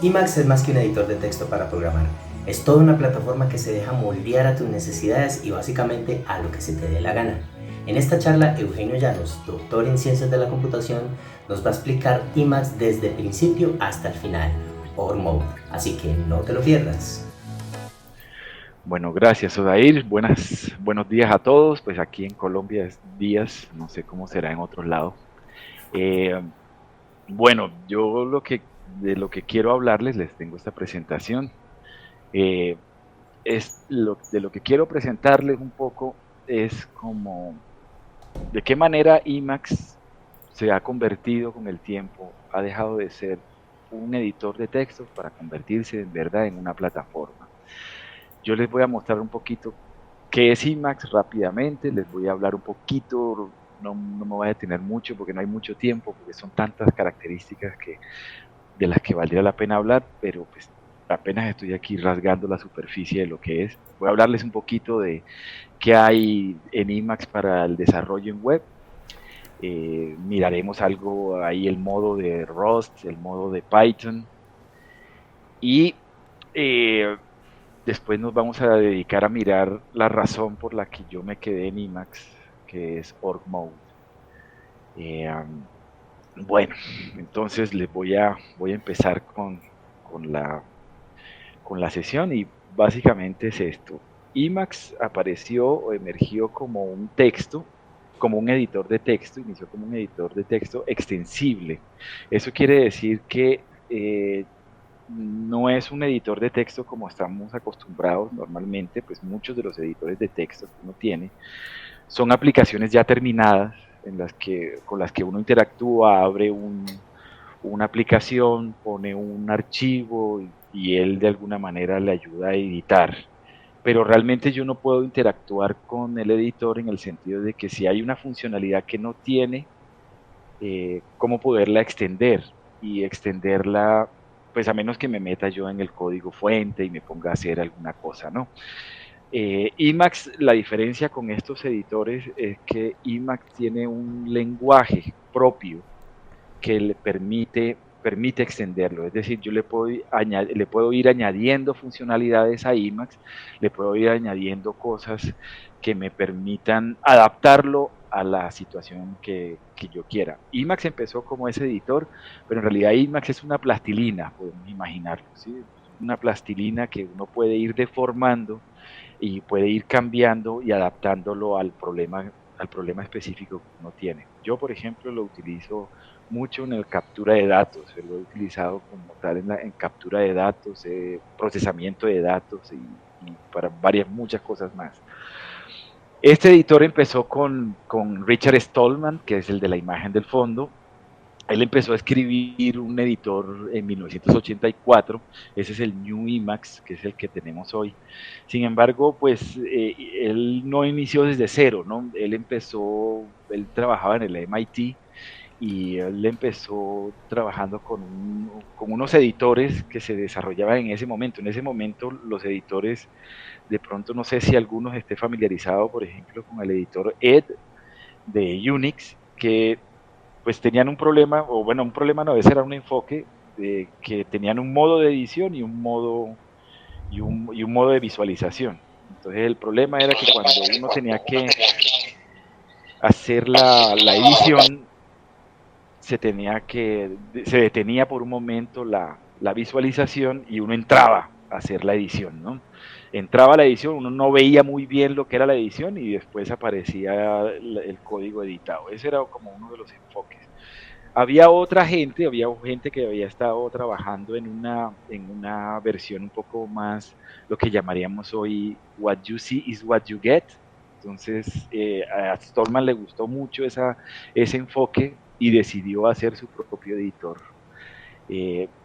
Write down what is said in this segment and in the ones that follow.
Emacs es más que un editor de texto para programar. Es toda una plataforma que se deja moldear a tus necesidades y básicamente a lo que se te dé la gana. En esta charla, Eugenio Llanos, doctor en Ciencias de la Computación, nos va a explicar Emacs desde el principio hasta el final, Org Mode, así que no te lo pierdas. Bueno, gracias, Odair. Buenos días a todos. Pues aquí en Colombia es días, no sé cómo será en otros lados. Eh, bueno, yo de lo que quiero hablarles, les tengo esta presentación. Eh, de lo que quiero presentarles un poco es como de qué manera Emacs se ha convertido con el tiempo, ha dejado de ser un editor de textos para convertirse en verdad en una plataforma. Yo les voy a mostrar un poquito qué es Emacs rápidamente, les voy a hablar un poquito, no me voy a detener mucho porque no hay mucho tiempo, porque son tantas características de las que valdría la pena hablar, pero pues apenas estoy aquí rasgando la superficie de lo que es. Voy a hablarles un poquito de qué hay en Emacs para el desarrollo en web. Miraremos algo ahí, el modo de Rust, el modo de Python y eh, después nos vamos a dedicar a mirar la razón por la que yo me quedé en Emacs, que es Org Mode. Eh, um, bueno, entonces voy a empezar con, la, con la sesión y básicamente es esto. Emacs apareció o emergió como un texto, como un editor de texto, inició como un editor de texto extensible. Eso quiere decir que no es un editor de texto como estamos acostumbrados normalmente, pues muchos de los editores de texto que uno tiene son aplicaciones ya terminadas con las que uno interactúa, una aplicación, pone un archivo y él de alguna manera le ayuda a editar. Pero realmente yo no puedo interactuar con el editor en el sentido de que si hay una funcionalidad que no tiene, cómo poderla extender y extenderla, pues a menos que me meta yo en el código fuente y me ponga a hacer alguna cosa, ¿no? Emacs, la diferencia con estos editores es que Emacs tiene un lenguaje propio que permite extenderlo. Es decir, yo le puedo ir añadiendo funcionalidades a Emacs, le puedo ir añadiendo cosas que me permitan adaptarlo a la situación que yo quiera. Emacs empezó como ese editor, pero en realidad Emacs es una plastilina, podemos imaginarlo, ¿sí? Una plastilina que uno puede ir deformando y puede ir cambiando y adaptándolo al problema específico que uno tiene. Yo, por ejemplo, lo utilizo mucho en el captura de datos, lo he utilizado como tal en captura de datos, procesamiento de datos y para muchas cosas más. Este editor empezó con Richard Stallman, que es el de la imagen del fondo. Él empezó a escribir un editor en 1984, ese es el New Emacs, que es el que tenemos hoy. Sin embargo, pues él no inició desde cero, ¿no? Él trabajaba en el MIT y él empezó trabajando con unos editores que se desarrollaban en ese momento. En ese momento los editores, de pronto no sé si algunos esté familiarizado, por ejemplo, con el editor Ed de Unix, que pues tenían un problema, o bueno, un problema no, ese era un enfoque de que tenían un modo de edición y un modo de visualización. Entonces el problema era que cuando uno tenía que hacer la edición, se detenía por un momento la visualización y uno entraba a hacer la edición, ¿no? Entraba a la edición, uno no veía muy bien lo que era la edición y después aparecía el código editado. Ese era como uno de los enfoques. Había gente que había estado trabajando en una versión un poco más, lo que llamaríamos hoy, what you see is what you get. Entonces, a Stallman le gustó mucho ese enfoque y decidió hacer su propio editor.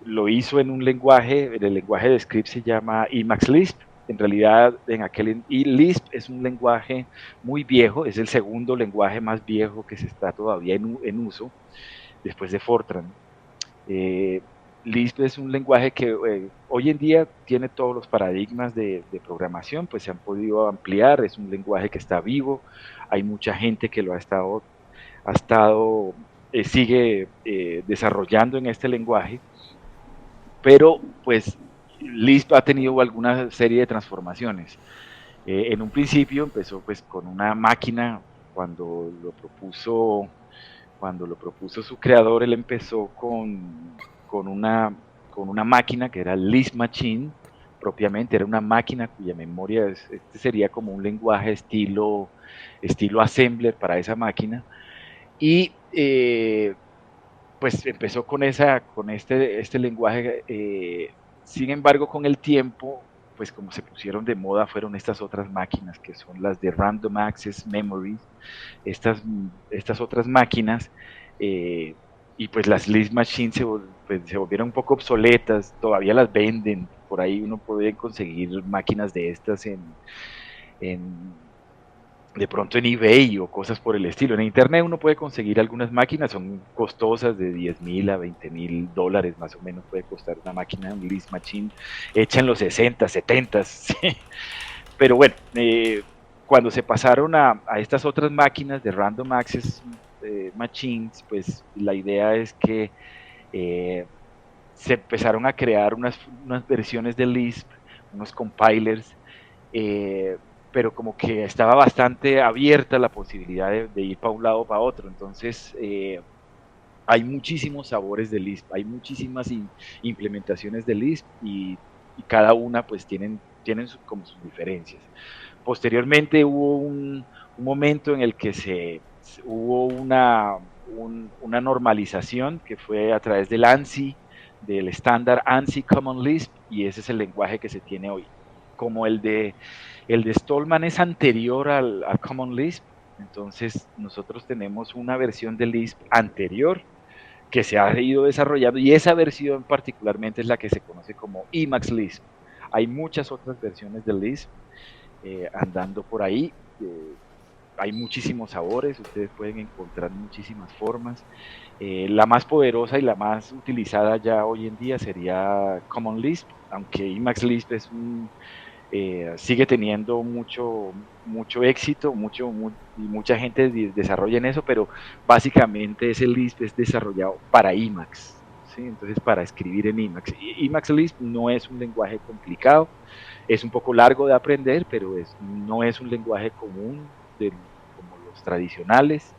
Lo hizo en el lenguaje de script se llama Emacs Lisp. En realidad, Lisp es un lenguaje muy viejo, es el segundo lenguaje más viejo que se está todavía en uso después de Fortran. Eh, Lisp es un lenguaje que hoy en día tiene todos los paradigmas de programación, pues se han podido ampliar, es un lenguaje que está vivo, hay mucha gente que ha estado sigue desarrollando en este lenguaje. pero pues Lisp ha tenido alguna serie de transformaciones. En un principio empezó pues con una máquina, cuando lo propuso, cuando lo propuso su creador, él empezó con una, con una máquina que era Lisp Machine, propiamente, era una máquina cuya memoria este sería como un lenguaje estilo assembler para esa máquina, y pues empezó con este lenguaje, sin embargo con el tiempo, pues como se pusieron de moda fueron estas otras máquinas que son las de Random Access Memory, estas otras máquinas, eh, y pues las Lisp Machines pues, se volvieron un poco obsoletas, todavía las venden, por ahí uno puede conseguir máquinas de estas en de pronto en eBay o cosas por el estilo. En internet uno puede conseguir algunas máquinas, son costosas, de 10.000 a 20.000 dólares más o menos puede costar una máquina, un Lisp Machine, hecha en los 60, 70. ¿Sí? Pero bueno, cuando se pasaron a estas otras máquinas de Random Access Machines, pues la idea es que se empezaron a crear unas versiones de Lisp, unos compilers, eh, pero como que estaba bastante abierta la posibilidad de ir para un lado o para otro. Entonces, hay muchísimos sabores de Lisp, hay muchísimas implementaciones de Lisp, y cada una pues tienen como sus diferencias. Posteriormente hubo un momento en el que hubo una normalización que fue a través del ANSI, del estándar ANSI Common Lisp, y ese es el lenguaje que se tiene hoy. Como el de Stallman es anterior al Common Lisp, entonces nosotros tenemos una versión de Lisp anterior que se ha ido desarrollando, y esa versión particularmente es la que se conoce como Emacs Lisp. Hay muchas otras versiones de Lisp andando por ahí. Hay muchísimos sabores, ustedes pueden encontrar muchísimas formas. La más poderosa y la más utilizada ya hoy en día sería Common Lisp, aunque Emacs Lisp sigue teniendo mucho éxito, y mucha gente desarrolla en eso, pero básicamente ese Lisp es desarrollado para Emacs. ¿Sí? Entonces, para escribir en Emacs. Emacs Lisp no es un lenguaje complicado, es un poco largo de aprender, pero no es un lenguaje común como los tradicionales,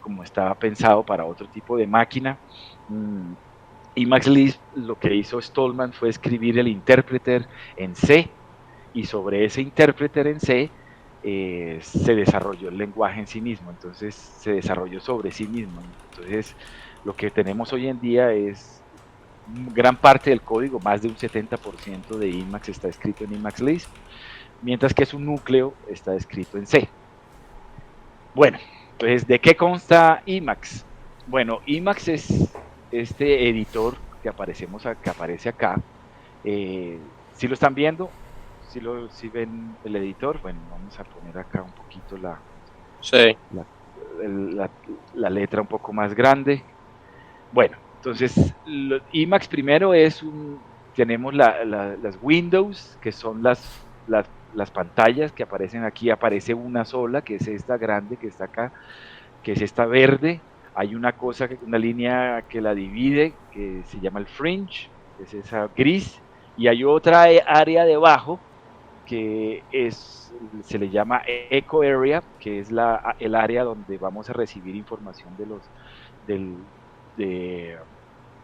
como estaba pensado para otro tipo de máquina. Emacs Lisp, lo que hizo Stallman fue escribir el intérpreter en C, y sobre ese intérpreter en C se desarrolló el lenguaje en sí mismo, entonces se desarrolló sobre sí mismo. Entonces, lo que tenemos hoy en día es gran parte del código, más de un 70% de Emacs está escrito en Emacs Lisp, mientras que su núcleo está escrito en C. Bueno, entonces, ¿de qué consta Emacs? Bueno, Emacs es este editor que aparece acá. ¿Sí lo están viendo? ¿Sí ven el editor? Bueno, vamos a poner acá un poquito Sí. la letra un poco más grande. Bueno, entonces, Emacs primero tenemos las Windows, que son las pantallas que aparecen aquí. Aparece una sola, que es esta grande que está acá, que es esta verde. Hay una línea que la divide, que se llama el fringe, que es esa gris, y hay otra área debajo que se le llama echo area, que es el área donde vamos a recibir información del, de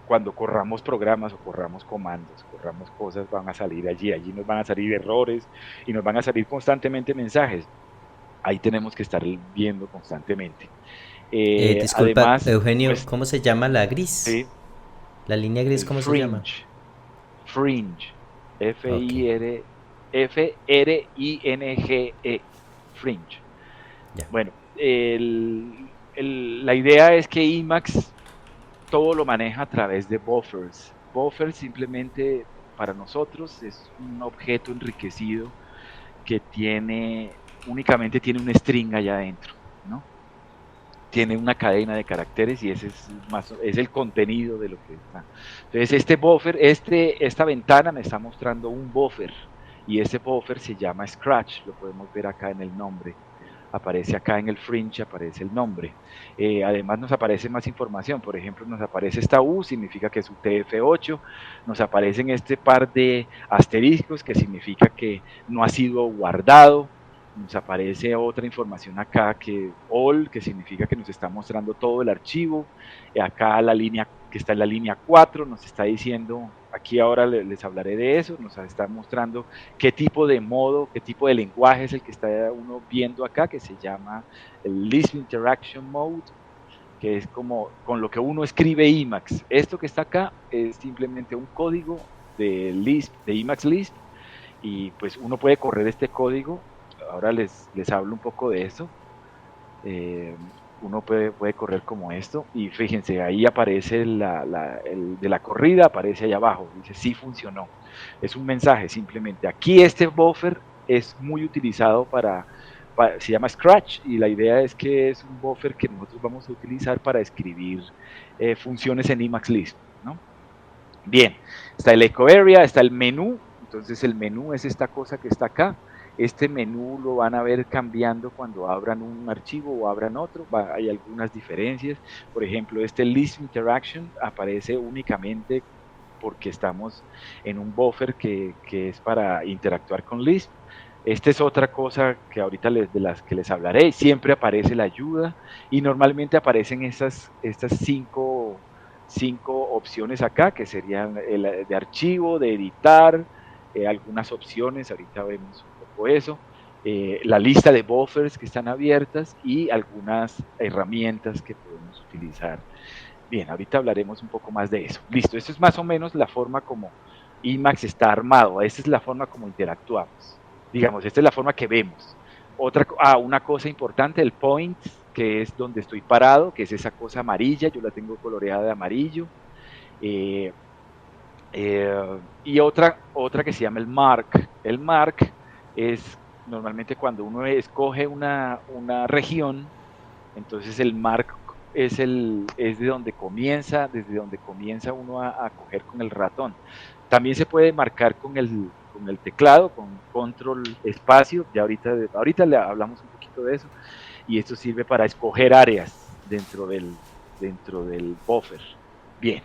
cuando corramos programas o corramos comandos, corramos cosas, van a salir allí nos van a salir errores y nos van a salir constantemente mensajes. Ahí tenemos que estar viendo constantemente. Disculpa, Además, Eugenio, ¿cómo se llama la gris? sí, ¿La línea gris el cómo se llama? fringe, Ok, F-R-I-N-G-E, fringe. ya. Bueno, la idea es que Emacs todo lo maneja a través de buffers. Buffers simplemente para nosotros es un objeto enriquecido que únicamente tiene un string allá adentro, ¿no? Tiene una cadena de caracteres, y ese es el contenido de lo que está. Entonces, este buffer, esta ventana me está mostrando un buffer, y ese buffer se llama Scratch, lo podemos ver acá en el nombre. aparece acá en el fringe, aparece el nombre. Además nos aparece más información, por ejemplo, nos aparece esta U, significa que es UTF-8, nos aparecen este par de asteriscos, que significa que no ha sido guardado, nos aparece otra información acá que all, que significa que nos está mostrando todo el archivo, acá la línea que está en la línea 4 nos está diciendo, aquí ahora les hablaré de eso, nos está mostrando qué tipo de modo, qué tipo de lenguaje es el que está uno viendo acá, que se llama el Lisp Interaction Mode, que es como con lo que uno escribe Emacs. Esto que está acá es simplemente un código de Lisp, de Emacs Lisp, y pues uno puede correr este código. Ahora les hablo un poco de eso. Uno puede correr como esto y fíjense, ahí aparece el de la corrida, aparece ahí abajo, dice sí funcionó. Es un mensaje simplemente. Aquí este buffer es muy utilizado se llama Scratch y la idea es que es un buffer que nosotros vamos a utilizar para escribir funciones en Emacs Lisp, ¿no? Bien, está el Echo Area, está el menú, entonces el menú es esta cosa que está acá. Este menú lo van a ver cambiando cuando abran un archivo o abran otro, hay algunas diferencias. Por ejemplo, este Lisp Interaction aparece únicamente porque estamos en un buffer que es para interactuar con Lisp. Esta es otra cosa que ahorita de las que les hablaré. Siempre aparece la ayuda y normalmente aparecen estas cinco opciones acá, que serían el de archivo, de editar, algunas opciones, ahorita vemos un poco eso, la lista de buffers que están abiertas y algunas herramientas que podemos utilizar. Bien, ahorita hablaremos un poco más de eso. Listo, esto es más o menos la forma como Emacs está armado, esta es la forma como interactuamos. Digamos, esta es la forma que vemos. Una cosa importante, el point, que es donde estoy parado, que es esa cosa amarilla, yo la tengo coloreada de amarillo. Eh, y otra que se llama el mark. El mark es normalmente cuando uno escoge una región, entonces el mark es de donde comienza, desde donde comienza uno a coger con el ratón. También se puede marcar con el teclado, con control espacio, ya ahorita le hablamos un poquito de eso, y esto sirve para escoger áreas dentro del buffer. Bien.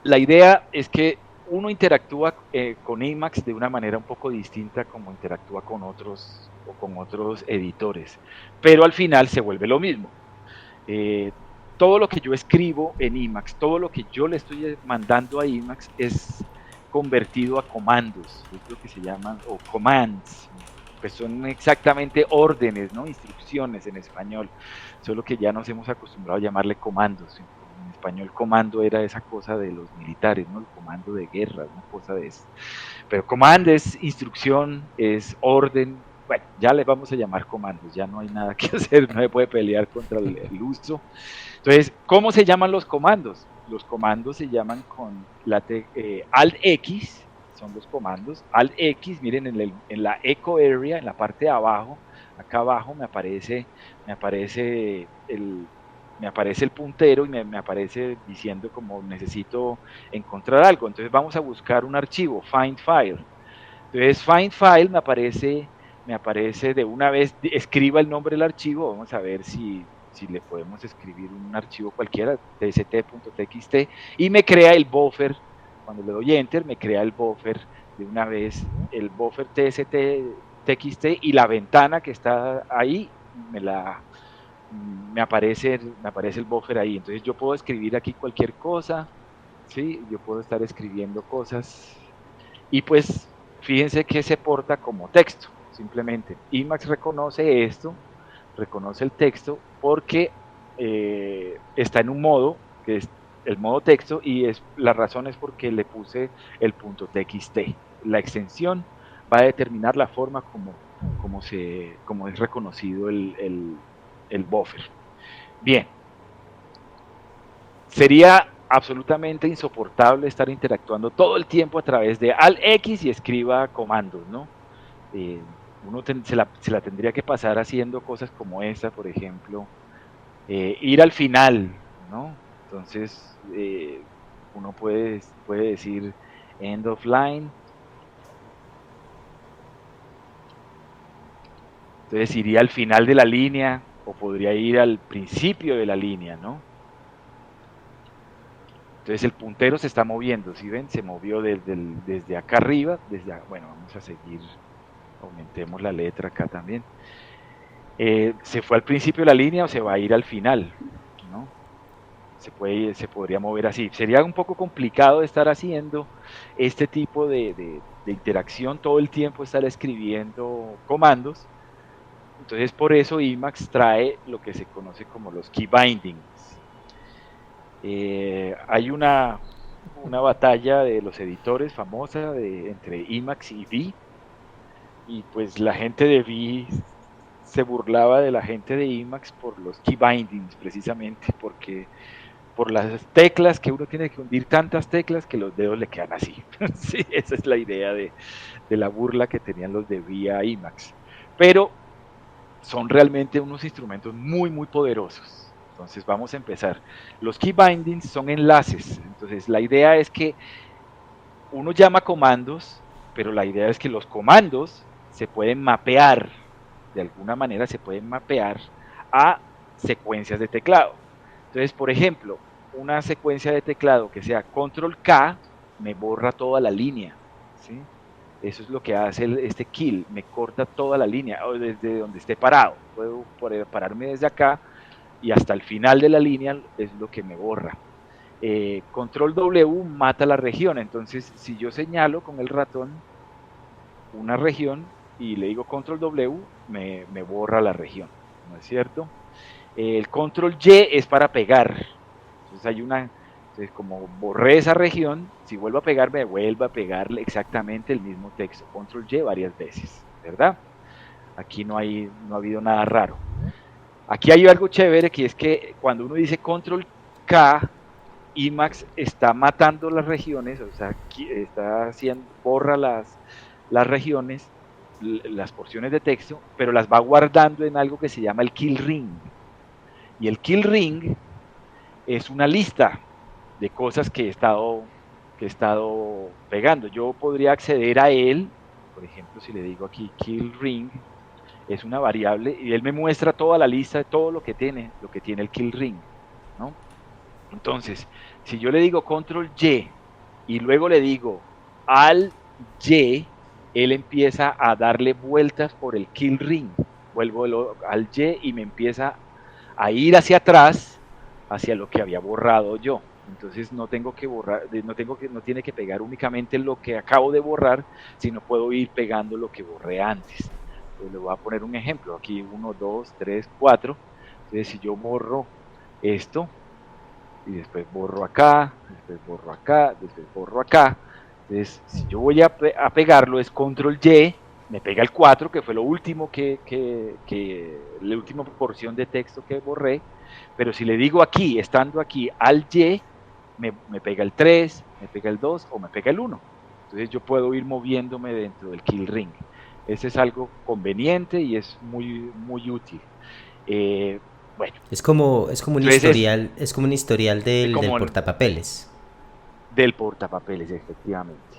La idea es que uno interactúa con Emacs de una manera un poco distinta como interactúa con otros editores, pero al final se vuelve lo mismo. Todo lo que yo escribo en Emacs, todo lo que yo le estoy mandando a Emacs es convertido a comandos, es lo que se llaman, o commands, pues son exactamente órdenes, ¿no? Instrucciones en español, solo que ya nos hemos acostumbrado a llamarle comandos. En español comando era esa cosa de los militares, ¿no? El comando de guerra, una cosa de eso. Pero command es instrucción, es orden. Bueno, ya le vamos a llamar comandos, ya no hay nada que hacer, no se puede pelear contra el uso. Entonces, ¿cómo se llaman los comandos? Los comandos se llaman con Alt X, son los comandos. Alt X, miren, en la Echo Area, en la parte de abajo, acá abajo me aparece el puntero y me aparece diciendo como necesito encontrar algo. Entonces vamos a buscar un archivo, find file. Entonces find file me aparece de una vez, escriba el nombre del archivo, vamos a ver si le podemos escribir un archivo cualquiera, tst.txt, y me crea el buffer. Cuando le doy enter, me crea el buffer de una vez, el buffer txt y la ventana que está ahí me aparece el buffer ahí. Entonces yo puedo escribir aquí cualquier cosa, ¿sí? Yo puedo estar escribiendo cosas y pues fíjense que se porta como texto, simplemente. Emacs reconoce esto, reconoce el texto porque está en un modo que es el modo texto y la razón es porque le puse el punto .txt. La extensión va a determinar la forma como es reconocido el buffer. Bien, sería absolutamente insoportable estar interactuando todo el tiempo a través de Alt X y escriba comandos, ¿no? Uno se la tendría que pasar haciendo cosas como esta, por ejemplo, ir al final, ¿no? Entonces, uno puede decir end of line, Entonces iría al final de la línea o podría ir al principio de la línea, ¿no? Entonces el puntero se está moviendo, ¿sí ven? Se movió desde acá arriba, bueno, vamos a seguir, aumentemos la letra acá también. ¿Se fue al principio de la línea o se va a ir al final? ¿No? Se podría mover así. Sería un poco complicado estar haciendo este tipo de interacción todo el tiempo, estar escribiendo comandos. Entonces por eso Emacs trae lo que se conoce como los key bindings. Hay una batalla de los editores famosa entre Emacs y V, y pues la gente de V se burlaba de la gente de Emacs por los key bindings, precisamente porque por las teclas que uno tiene que hundir tantas teclas que los dedos le quedan así. Sí, esa es la idea de la burla que tenían los de V a Emacs. Pero son realmente unos instrumentos muy, muy poderosos. Entonces vamos a empezar. Los key bindings son enlaces. Entonces la idea es que uno llama comandos, pero la idea es que los comandos se pueden mapear, de alguna manera se pueden mapear a secuencias de teclado. Entonces, por ejemplo, una secuencia de teclado que sea control K me borra toda la línea, ¿sí? Eso es lo que hace este kill, me corta toda la línea, o desde donde esté parado. Puedo pararme desde acá y hasta el final de la línea es lo que me borra. Control W mata la región, entonces si yo señalo con el ratón una región y le digo control W, me borra la región, ¿no es cierto? El control Y es para pegar, entonces entonces como borré esa región, si vuelvo a pegar, me vuelve a pegar exactamente el mismo texto, control Y varias veces, ¿verdad? Aquí no ha habido nada raro. Aquí hay algo chévere, que es que cuando uno dice control K, Emacs está matando las regiones, o sea, borra las regiones, las porciones de texto, pero las va guardando en algo que se llama el kill ring. Y el kill ring es una lista de cosas que he estado pegando. Yo podría acceder a él, por ejemplo, si le digo aquí kill ring, es una variable y él me muestra toda la lista de todo lo que tiene el kill ring, ¿no? Entonces, si yo le digo control Y y luego le digo al Y, él empieza a darle vueltas por el kill ring. Vuelvo al Y y me empieza a ir hacia atrás, hacia lo que había borrado yo. Entonces no tengo que borrar, no tiene que pegar únicamente lo que acabo de borrar, sino puedo ir pegando lo que borré antes. Entonces le voy a poner un ejemplo. Aquí 1, 2, 3, 4. Entonces si yo borro esto, y después borro acá, después borro acá, después borro acá. Entonces, si yo voy a pegarlo, es control Y, me pega el 4, que fue lo último la última porción de texto que borré, pero si le digo aquí, estando aquí, al Y, me pega el 3, me pega el 2 o me pega el 1. Entonces yo puedo ir moviéndome dentro del kill ring. Ese es algo conveniente y es muy, muy útil. Bueno, es como un entonces historial, es como un historial del como portapapeles. del portapapeles, efectivamente.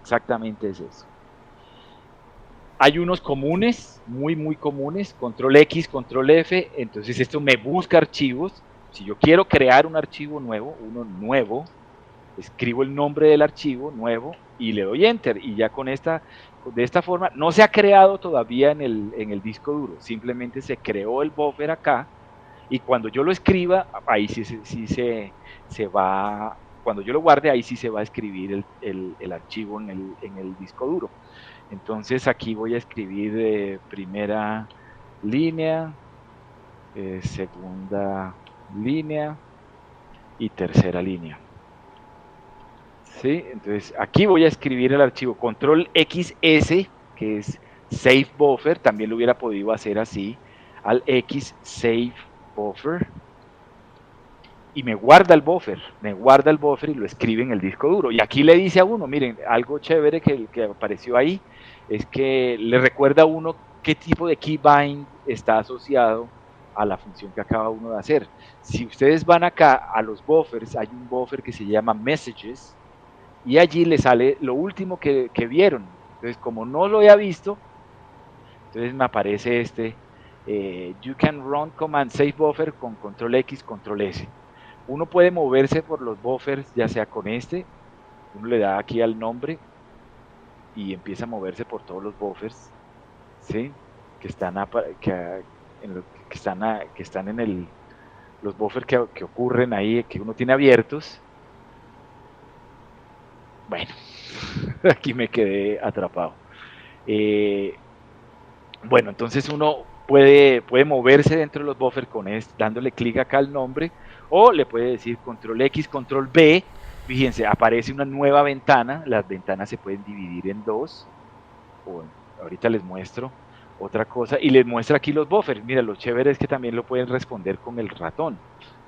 Exactamente es eso. Hay unos comunes, muy, muy comunes, control X, control F, entonces esto me busca archivos. Si yo quiero crear un archivo nuevo, uno nuevo, escribo el nombre del archivo nuevo y le doy enter, y ya de esta forma, no se ha creado todavía en el disco duro, simplemente se creó el buffer acá, y cuando yo lo escriba, ahí sí se va, cuando yo lo guarde, ahí sí se va a escribir el archivo en el disco duro. Entonces aquí voy a escribir primera línea, segunda línea y tercera línea. ¿Sí? Entonces aquí voy a escribir el archivo control XS, que es save buffer, también lo hubiera podido hacer así, al X save buffer, y me guarda el buffer y lo escribe en el disco duro. Y aquí le dice a uno, miren, algo chévere que apareció ahí, es que le recuerda a uno qué tipo de keybind está asociado a la función que acaba uno de hacer. Si ustedes van acá a los buffers, hay un buffer que se llama messages, y allí le sale lo último que vieron. Entonces, como no lo había visto, Entonces me aparece you can run command save buffer con control X, control S. Uno puede moverse por los buffers, ya sea con uno le da aquí al nombre y empieza a moverse por todos los buffers, ¿sí? Que están, los buffers que ocurren ahí, que uno tiene abiertos. Bueno, aquí me quedé atrapado. Bueno, entonces uno puede moverse dentro de los buffers dándole clic acá al nombre, o le puede decir control X, control B. Fíjense, aparece una nueva ventana. Las ventanas se pueden dividir en dos. Ahorita les muestro otra cosa y les muestra aquí los buffers. Mira, lo chévere es que también lo pueden responder con el ratón.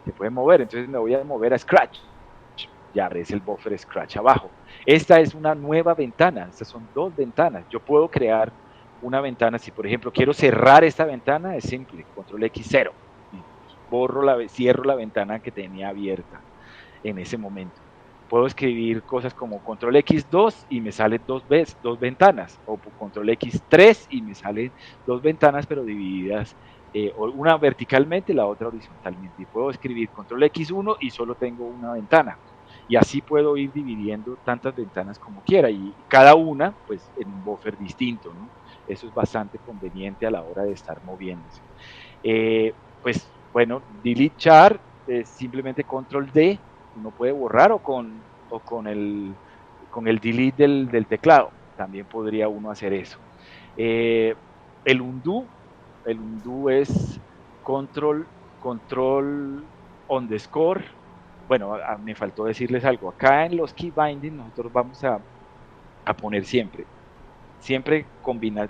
Se puede mover, entonces me voy a mover a Scratch. Ya aparece el buffer Scratch abajo. Esta es una nueva ventana. Estas son dos ventanas. Yo puedo crear una ventana. Si por ejemplo quiero cerrar esta ventana, es simple, control X0 y cierro la ventana que tenía abierta en ese momento. Puedo escribir cosas como control X2 y me salen dos ventanas, o control X3 y me salen dos ventanas pero divididas, una verticalmente y la otra horizontalmente. Y puedo escribir control X1 y solo tengo una ventana. Y así puedo ir dividiendo tantas ventanas como quiera, y cada una pues en un buffer distinto, ¿no? Eso es bastante conveniente a la hora de estar moviéndose. Pues bueno, delete char es simplemente control D. Uno puede borrar o con el delete del teclado. También podría uno hacer eso. El undo es control underscore. Bueno, me faltó decirles algo. Acá en los key binding nosotros vamos a poner siempre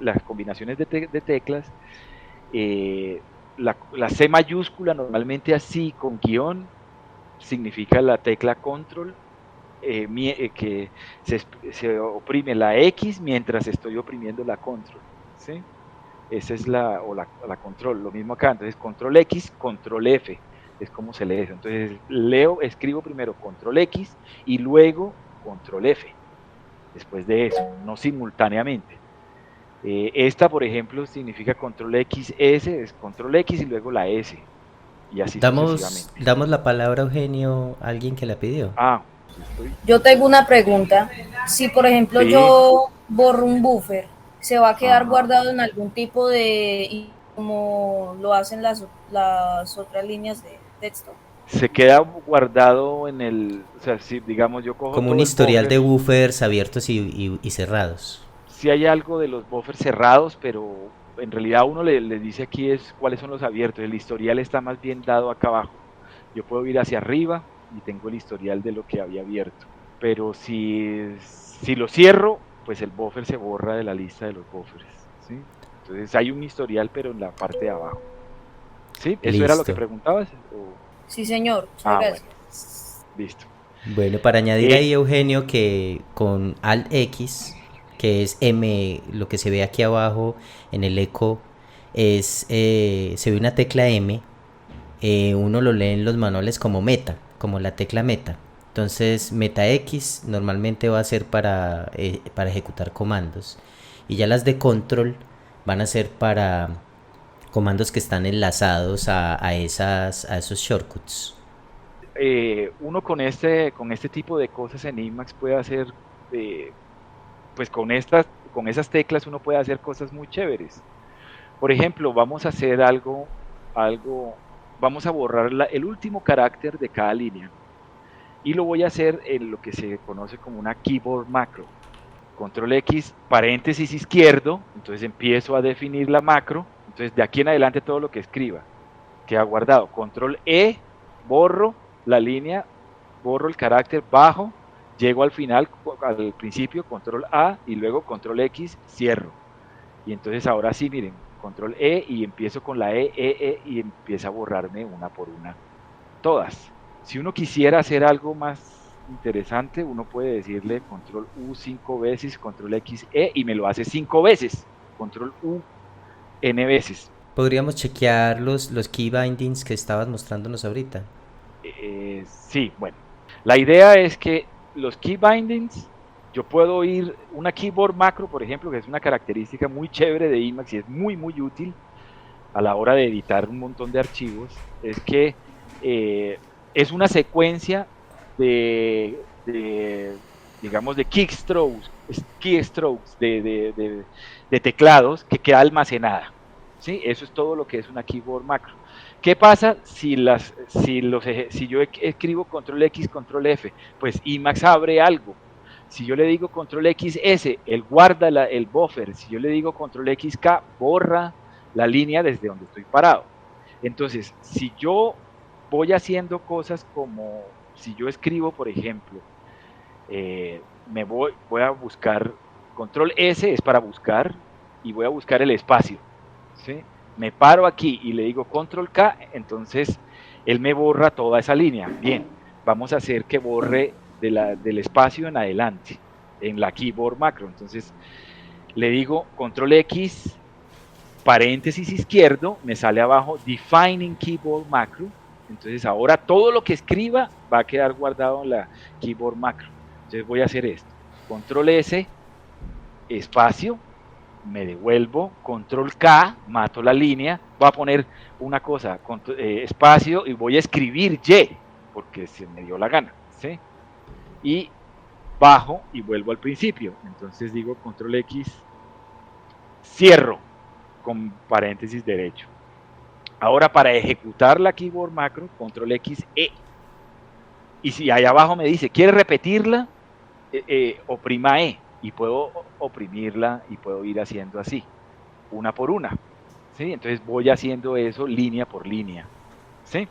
las combinaciones de teclas. La C mayúscula normalmente así con guión significa la tecla control, que se oprime la X mientras estoy oprimiendo la control, ¿sí? Esa es la control. Lo mismo acá, entonces control X, control F es como se lee eso. Entonces escribo primero control X y luego control F después de eso, no simultáneamente. Esta, por ejemplo, significa control XS, es control X y luego la S, y así sucesivamente. Damos la palabra a Eugenio, a alguien que la pidió. Yo tengo una pregunta. Si, por ejemplo, sí, yo borro un buffer, ¿se va a quedar guardado en algún tipo de, como lo hacen las otras líneas de texto? Se queda guardado en o sea, si digamos yo cojo como un historial de buffers abiertos y cerrados. Sí hay algo de los buffers cerrados, pero en realidad uno le dice aquí cuáles son los abiertos. El historial está más bien dado acá abajo. Yo puedo ir hacia arriba y tengo el historial de lo que había abierto. Pero si lo cierro, pues el buffer se borra de la lista de los buffers, ¿sí? Entonces hay un historial, pero en la parte de abajo. ¿Sí? ¿Eso Listo. Era lo que preguntabas? Sí, señor. Bueno. Listo. Bueno, para añadir ahí, Eugenio, que con Alt X, que es M, lo que se ve aquí abajo en el eco, se ve una tecla M, uno lo lee en los manuales como meta, como la tecla meta. Entonces meta X normalmente va a ser para ejecutar comandos, y ya las de control van a ser para comandos que están enlazados a esos shortcuts. Uno con este tipo de cosas en Emacs puede hacer, pues con esas teclas uno puede hacer cosas muy chéveres. Por ejemplo, vamos a hacer vamos a borrar el último carácter de cada línea, y lo voy a hacer en lo que se conoce como una keyboard macro. Control X, paréntesis izquierdo, entonces empiezo a definir la macro. Entonces de aquí en adelante todo lo que escriba queda guardado. Control E, borro la línea, borro el carácter, bajo, llego al final, al principio, control A, y luego control X, cierro. Y entonces ahora sí, miren, control E y empiezo con la E, y empieza a borrarme una por una todas. Si uno quisiera hacer algo más interesante, uno puede decirle control U 5 veces, control X, E, y me lo hace 5 veces, control U N veces. ¿Podríamos chequear los key bindings que estabas mostrándonos ahorita? Sí, bueno. La idea es que los key bindings yo puedo ir una keyboard macro, por ejemplo, que es una característica muy chévere de Emacs y es muy, muy útil a la hora de editar un montón de archivos, es que es una secuencia de digamos, de keystrokes de teclados que queda almacenada. ¿Sí? Eso es todo lo que es una keyboard macro. ¿Qué pasa si yo escribo control X, control F? Pues Emacs abre algo. Si yo le digo control XS, él guarda el buffer. Si yo le digo control XK, borra la línea desde donde estoy parado. Entonces, si yo voy haciendo cosas como, si yo escribo, por ejemplo, voy a buscar, control S es para buscar, y voy a buscar el espacio, ¿sí? Me paro aquí y le digo control K, entonces él me borra toda esa línea. Bien, vamos a hacer que borre del espacio en adelante, en la keyboard macro. Entonces le digo control X, paréntesis izquierdo, me sale abajo defining keyboard macro. Entonces ahora todo lo que escriba va a quedar guardado en la keyboard macro. Entonces voy a hacer esto, control S, espacio, me devuelvo, control K, mato la línea, voy a poner una cosa, espacio, y voy a escribir Y, porque se me dio la gana, ¿sí? Y bajo y vuelvo al principio. Entonces digo control X, cierro, con paréntesis derecho. Ahora para ejecutar la keyboard macro, control X, E. Y si ahí abajo me dice, ¿quiere repetirla? Oprima E. Y puedo oprimirla y puedo ir haciendo así, una por una. ¿Sí? Entonces voy haciendo eso línea por línea. ¿Sí?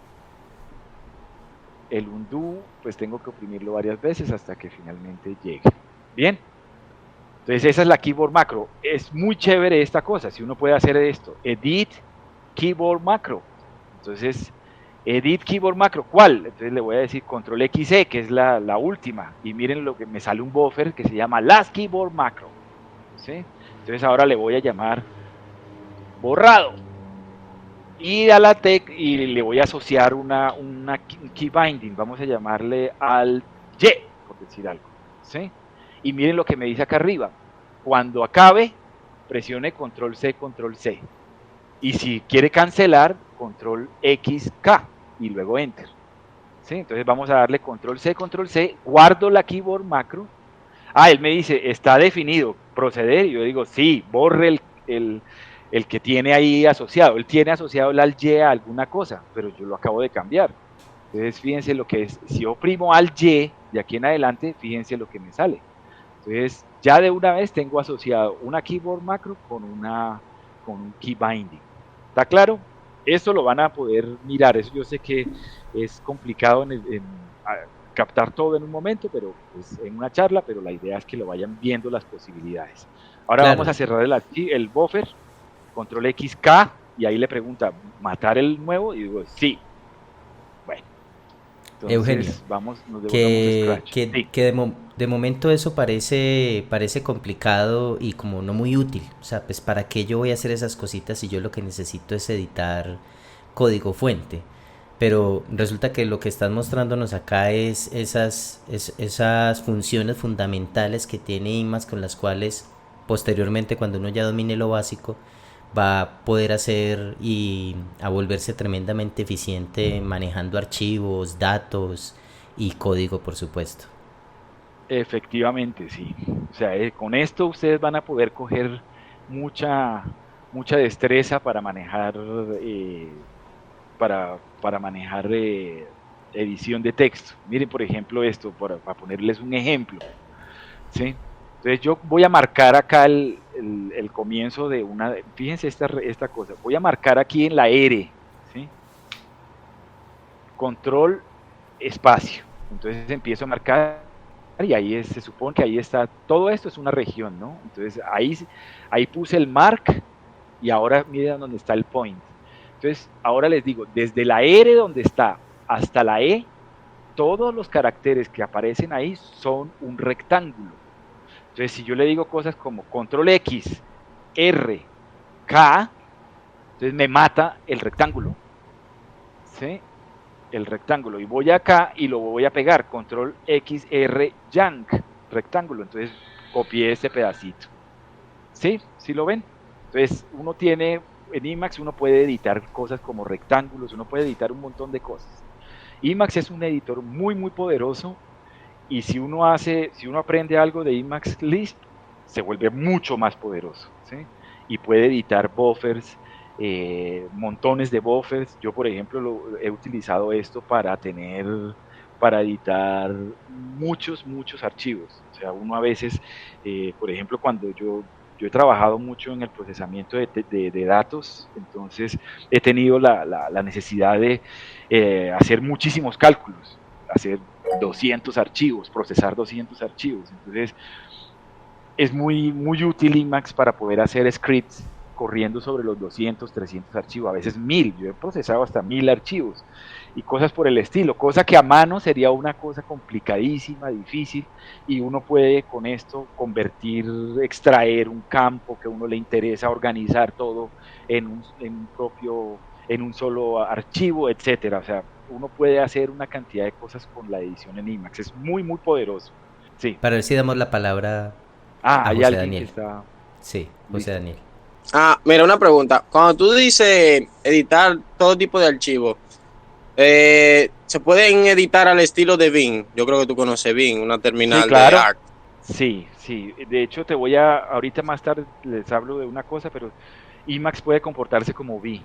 El undo, pues tengo que oprimirlo varias veces hasta que finalmente llegue. Bien. Entonces esa es la keyboard macro. Es muy chévere esta cosa, si uno puede hacer esto. Edit keyboard macro. Entonces, edit keyboard macro. ¿Cuál? Entonces le voy a decir control XE, que es la última. Y miren lo que me sale un buffer que se llama last keyboard macro. ¿Sí? Entonces ahora le voy a llamar borrado. Y a la tec y le voy a asociar una key binding. Vamos a llamarle al Y, por decir algo. ¿Sí? Y miren lo que me dice acá arriba. Cuando acabe, presione control C, control C. Y si quiere cancelar, control XK y luego enter. ¿Sí? Entonces vamos a darle control C, guardo la keyboard macro. Él me dice, está definido, proceder. Y yo digo, sí, borre el que tiene ahí asociado. Él tiene asociado el alt Y a alguna cosa, pero yo lo acabo de cambiar. Entonces fíjense lo que es, si yo oprimo alt Y de aquí en adelante, fíjense lo que me sale. Entonces ya de una vez tengo asociado una keyboard macro con un key binding. ¿Está claro? Eso lo van a poder mirar. Eso yo sé que es complicado captar todo en un momento, pero pues, en una charla, pero la idea es que lo vayan viendo las posibilidades. Ahora Claro. vamos a cerrar el buffer, control XK, y ahí le pregunta, ¿matar el nuevo? Y digo, sí. Bueno. Entonces, Eugenio, nos devolvemos Scratch. que de momento eso parece complicado y como no muy útil. O sea, pues ¿para qué yo voy a hacer esas cositas si yo lo que necesito es editar código fuente? Pero resulta que lo que estás mostrándonos acá es esas funciones fundamentales que tiene Emacs, con las cuales posteriormente, cuando uno ya domine lo básico, va a poder hacer y a volverse tremendamente eficiente manejando archivos, datos y código, por supuesto. Efectivamente, sí. O sea, con esto ustedes van a poder coger mucha destreza para manejar edición de texto. Miren, por ejemplo, esto, para ponerles un ejemplo. ¿Sí? Entonces yo voy a marcar acá el comienzo de fíjense esta cosa, voy a marcar aquí en la R, ¿sí? Control espacio. Entonces empiezo a marcar y ahí se supone que ahí está, todo esto es una región, ¿no? Entonces ahí puse el mark y ahora miren dónde está el point. Entonces ahora les digo, desde la R donde está hasta la E, todos los caracteres que aparecen ahí son un rectángulo. Entonces si yo le digo cosas como control X, R, K, entonces me mata el rectángulo. ¿Sí? El rectángulo, y voy acá y lo voy a pegar, control XR yank, rectángulo, entonces copié este pedacito. ¿Sí? ¿Sí lo ven? Entonces uno tiene, en Emacs uno puede editar cosas como rectángulos, uno puede editar un montón de cosas. Emacs es un editor muy muy poderoso y si uno aprende algo de Emacs Lisp, se vuelve mucho más poderoso, ¿sí? Y puede editar buffers, montones de buffers. Yo, por ejemplo, he utilizado esto para editar muchos archivos. O sea, uno a veces, por ejemplo, cuando yo he trabajado mucho en el procesamiento de datos, entonces he tenido la necesidad de hacer muchísimos cálculos, hacer 200 archivos, procesar 200 archivos. Entonces, es muy útil Emacs para poder hacer scripts corriendo sobre los 200, 300 archivos, a veces 1000. Yo he procesado hasta 1000 archivos y cosas por el estilo, cosa que a mano sería una cosa complicadísima, difícil, y uno puede con esto convertir, extraer un campo que a uno le interesa, organizar todo en un solo archivo, etcétera. O sea, uno puede hacer una cantidad de cosas con la edición en Emacs, es muy poderoso. Sí. Para ver si damos la palabra a Hay José alguien que Daniel. está Sí, José listo. Daniel. Mira, una pregunta. Cuando tú dices editar todo tipo de archivos, ¿se pueden editar al estilo de Vim? Yo creo que tú conoces Vim, una Sí, terminal de claro. ARC. Sí. De hecho, ahorita más tarde les hablo de una cosa, pero Emacs puede comportarse como V.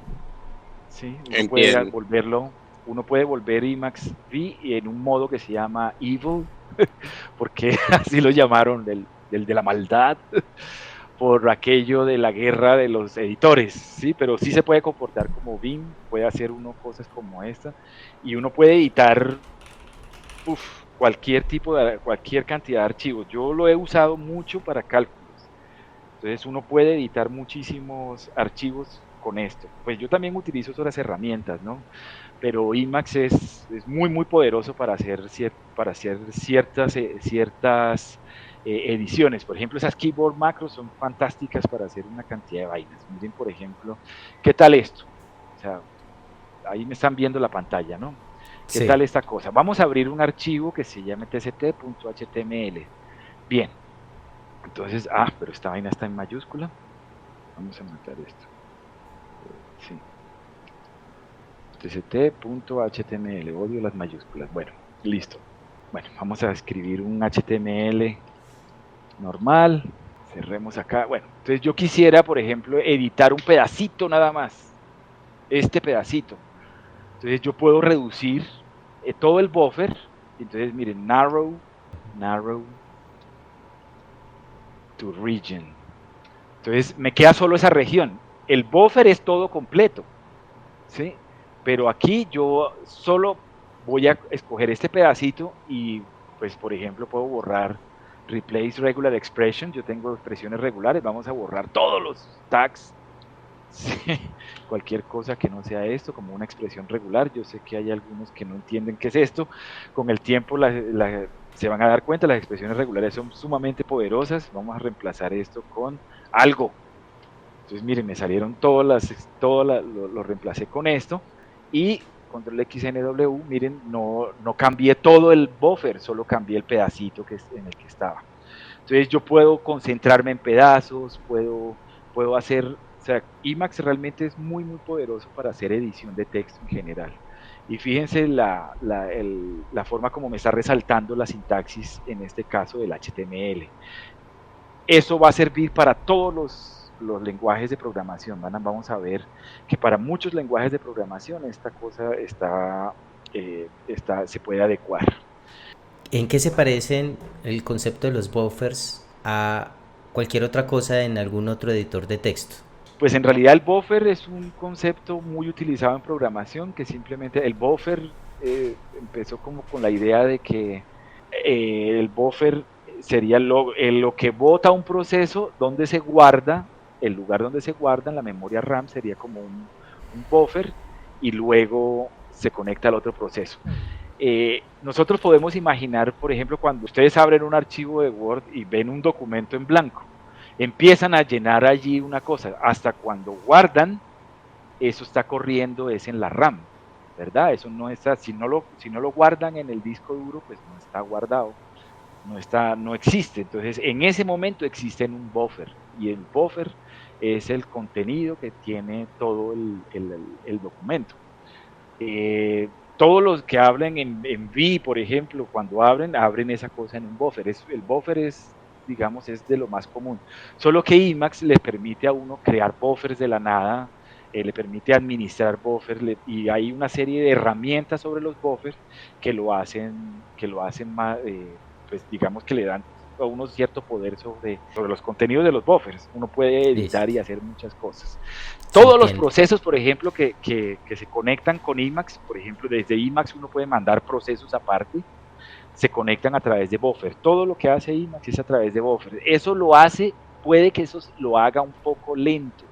¿Sí? Entiendo. Uno puede volver Emacs V en un modo que se llama Evil, porque así lo llamaron, del de la maldad, por aquello de la guerra de los editores, ¿sí? Pero sí se puede comportar como Vim, puede hacer uno cosas como esta, y uno puede editar cualquier cantidad de archivos. Yo lo he usado mucho para cálculos. Entonces uno puede editar muchísimos archivos con esto. Pues yo también utilizo otras herramientas, ¿no? Pero Emacs es muy poderoso para hacer ciertas ediciones. Por ejemplo, esas keyboard macros son fantásticas para hacer una cantidad de vainas. Miren, por ejemplo, ¿qué tal esto? O sea, ahí me están viendo la pantalla, ¿no? ¿Qué Sí. tal esta cosa? Vamos a abrir un archivo que se llama tct.html. Bien. Entonces, pero esta vaina está en mayúscula. Vamos a matar esto. Sí. tct.html. Odio las mayúsculas. Bueno, listo. Bueno, vamos a escribir un HTML normal. Cerremos acá. Bueno, entonces yo quisiera, por ejemplo, editar un pedacito nada más. Este pedacito. Entonces yo puedo reducir todo el buffer. Entonces miren, narrow to region. Entonces me queda solo esa región. El buffer es todo completo, ¿sí? Pero aquí yo solo voy a escoger este pedacito y pues por ejemplo puedo borrar replace regular expression. Yo tengo expresiones regulares, vamos a borrar todos los tags. Sí, cualquier cosa que no sea esto, como una expresión regular. Yo sé que hay algunos que no entienden qué es esto. Con el tiempo se van a dar cuenta, las expresiones regulares son sumamente poderosas. Vamos a reemplazar esto con algo. Entonces, miren, me salieron lo reemplacé con esto. Y control XNW, miren, no cambié todo el buffer, solo cambié el pedacito en el que estaba. Entonces, yo puedo concentrarme en pedazos, puedo hacer. O sea, Emacs realmente es muy poderoso para hacer edición de texto en general. Y fíjense la forma como me está resaltando la sintaxis, en este caso del HTML. Eso va a servir para todos los lenguajes de programación. Vamos a ver que para muchos lenguajes de programación esta cosa se puede adecuar. ¿En qué se parecen el concepto de los buffers a cualquier otra cosa en algún otro editor de texto? Pues en realidad el buffer es un concepto muy utilizado en programación, que simplemente el buffer empezó como con la idea de que el buffer sería lo que bota un proceso donde se guarda, el lugar donde se guarda en la memoria RAM sería como un buffer y luego se conecta al otro proceso. Nosotros podemos imaginar, por ejemplo, cuando ustedes abren un archivo de Word y ven un documento en blanco, empiezan a llenar allí una cosa, hasta cuando guardan, eso está corriendo es en la RAM, ¿verdad? Eso no está, si no lo guardan en el disco duro, pues no está guardado. no existe. Entonces, en ese momento existe en un buffer, y el buffer es el contenido que tiene todo el documento. Todos los que hablan en V, por ejemplo, cuando abren esa cosa en un buffer. El buffer es, digamos, es de lo más común. Solo que Emacs le permite a uno crear buffers de la nada, le permite administrar buffers, y hay una serie de herramientas sobre los buffers que lo hacen más, pues digamos que le dan a uno cierto poder sobre los contenidos de los buffers. Uno puede editar y hacer muchas cosas. Todos los procesos, por ejemplo, que se conectan con Emacs, por ejemplo, desde Emacs uno puede mandar procesos aparte, se conectan a través de buffer. Todo lo que hace Emacs es a través de buffer. Eso lo hace, puede que eso lo haga un poco lento,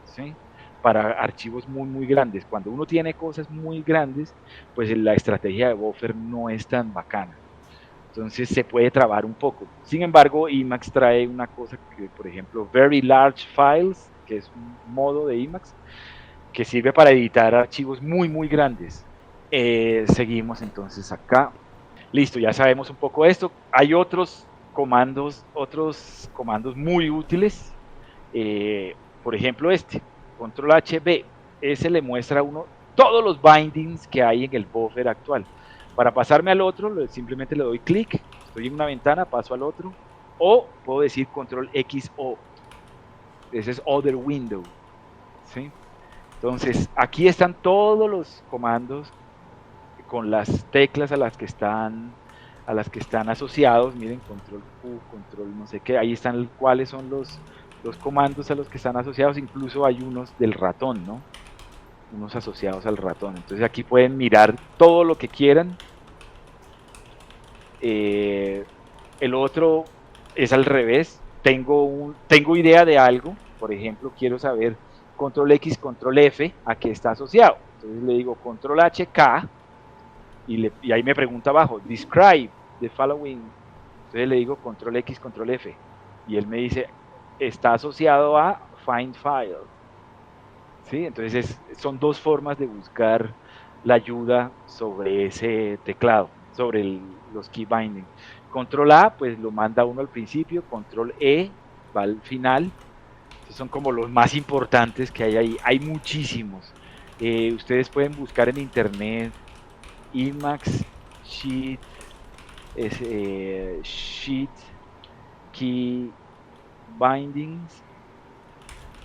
¿sí? Para archivos muy, muy grandes. Cuando uno tiene cosas muy grandes, pues la estrategia de buffer no es tan bacana. Entonces se puede trabar un poco. Sin embargo, Emacs trae una cosa que, por ejemplo, Very Large Files, que es un modo de Emacs que sirve para editar archivos muy, muy grandes. Seguimos entonces acá. Listo, ya sabemos un poco esto. Hay otros comandos muy útiles. Por ejemplo, Control HB. Ese le muestra a uno todos los bindings que hay en el buffer actual. Para pasarme al otro, simplemente le doy clic, estoy en una ventana, paso al otro, o puedo decir Control XO. Ese es Other Window, ¿sí? Entonces, aquí están todos los comandos con las teclas a las que están asociados. Miren, Control Q, Control no sé qué, ahí están cuáles son los comandos a los que están asociados. Incluso hay unos del ratón, ¿no? Unos asociados al ratón. Entonces aquí pueden mirar todo lo que quieran. El otro es al revés. Tengo idea de algo, por ejemplo, quiero saber Control X, Control F, a qué está asociado. Entonces le digo Control H, K, y ahí me pregunta abajo, describe the following. Entonces le digo Control X, Control F, y él me dice, está asociado a find file. ¿Sí? Entonces son dos formas de buscar la ayuda sobre ese teclado, sobre los key binding. Control A, pues lo manda uno al principio, Control E va al final. Estos son como los más importantes que hay ahí. Hay muchísimos. Ustedes pueden buscar en internet Emacs Sheet Key Bindings,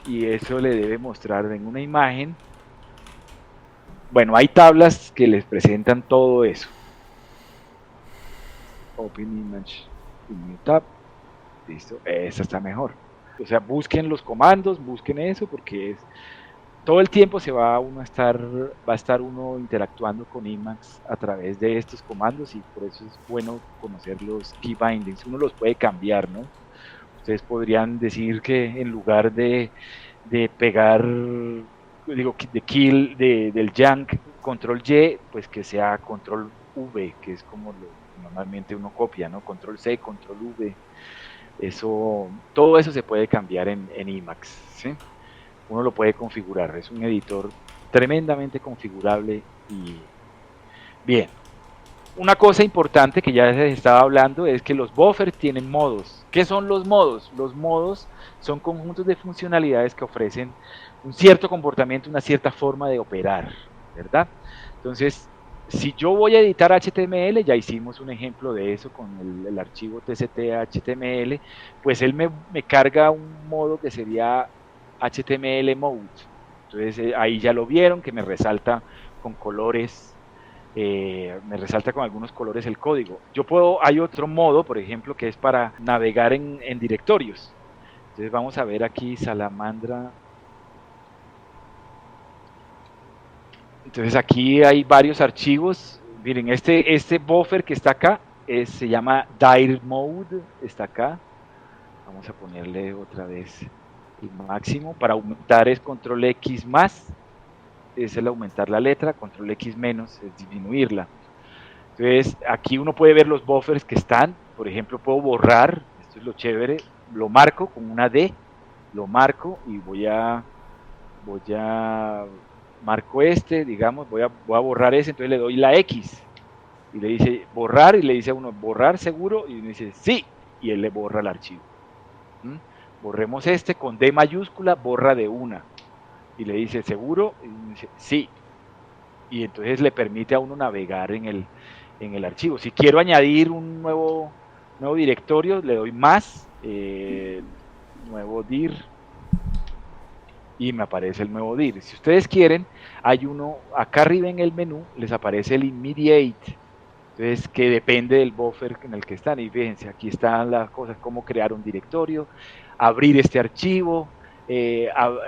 y eso le debe mostrar en una imagen. Bueno, hay tablas que les presentan todo eso. Open Image, New Tab. Listo, esta está mejor. O sea, busquen los comandos, busquen eso, porque todo el tiempo va a estar uno interactuando con Emacs a través de estos comandos, y por eso es bueno conocer los key bindings. Uno los puede cambiar, ¿no? Ustedes podrían decir que en lugar de pegar, digo, de kill, del yank, Control Y, pues que sea Control V, que es como normalmente uno copia, ¿no? Control C, Control V. Todo eso se puede cambiar en Emacs, ¿sí? Uno lo puede configurar. Es un editor tremendamente configurable. Y bien, una cosa importante que ya se estaba hablando es que los buffers tienen modos. ¿Qué son los modos? Los modos son conjuntos de funcionalidades que ofrecen un cierto comportamiento, una cierta forma de operar, ¿verdad? Entonces, si yo voy a editar HTML, ya hicimos un ejemplo de eso con el archivo txt.html, pues él me carga un modo que sería HTML mode. Entonces ahí ya lo vieron, que me resalta con colores. Me resalta con algunos colores el código. Hay otro modo, por ejemplo, que es para navegar en directorios. Entonces vamos a ver aquí Salamandra. Entonces aquí hay varios archivos. Miren, este buffer que está acá se llama dir mode, está acá. Vamos a ponerle otra vez el máximo. Para aumentar es Control X más, es el aumentar la letra, Control X menos es disminuirla. Entonces aquí uno puede ver los buffers que están. Por ejemplo, puedo borrar, esto es lo chévere, lo marco con una D, lo marco y marco digamos, voy a borrar ese, entonces le doy la X y le dice borrar, y le dice a uno borrar seguro, y uno dice sí, y él le borra el archivo. Borremos este con D mayúscula, borra de una, y le dice seguro, y uno dice sí, y entonces le permite a uno navegar en el archivo. Si quiero añadir un nuevo directorio, le doy más, nuevo dir, y me aparece el nuevo dir. Si ustedes quieren, hay uno acá arriba en el menú, les aparece el immediate, entonces que depende del buffer en el que están, y fíjense, aquí están las cosas, cómo crear un directorio, abrir este archivo,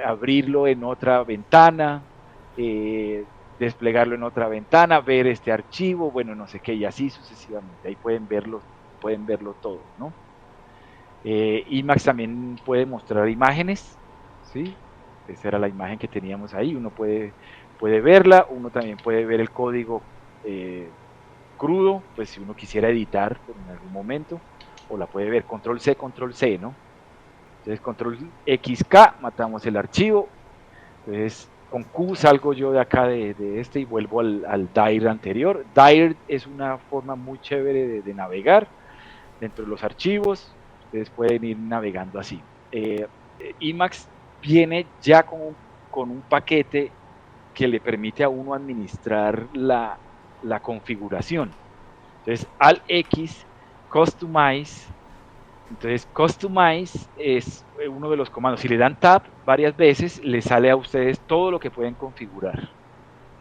abrirlo en otra ventana, desplegarlo en otra ventana, ver este archivo, bueno, no sé qué, y así sucesivamente. Ahí pueden verlo todo, ¿no? Emacs también puede mostrar imágenes, ¿sí? Esa era la imagen que teníamos ahí, uno puede verla, uno también puede ver el código crudo, pues si uno quisiera editar en algún momento, o la puede ver, control C, ¿no? Entonces control XK, matamos el archivo, entonces con Q salgo yo de acá de este y vuelvo al dir anterior. Dir es una forma muy chévere de navegar dentro de los archivos, ustedes pueden ir navegando así. Emacs viene ya con un paquete que le permite a uno administrar la configuración. Entonces al X, customize. Entonces, customize es uno de los comandos. Si le dan tab varias veces, le sale a ustedes todo lo que pueden configurar.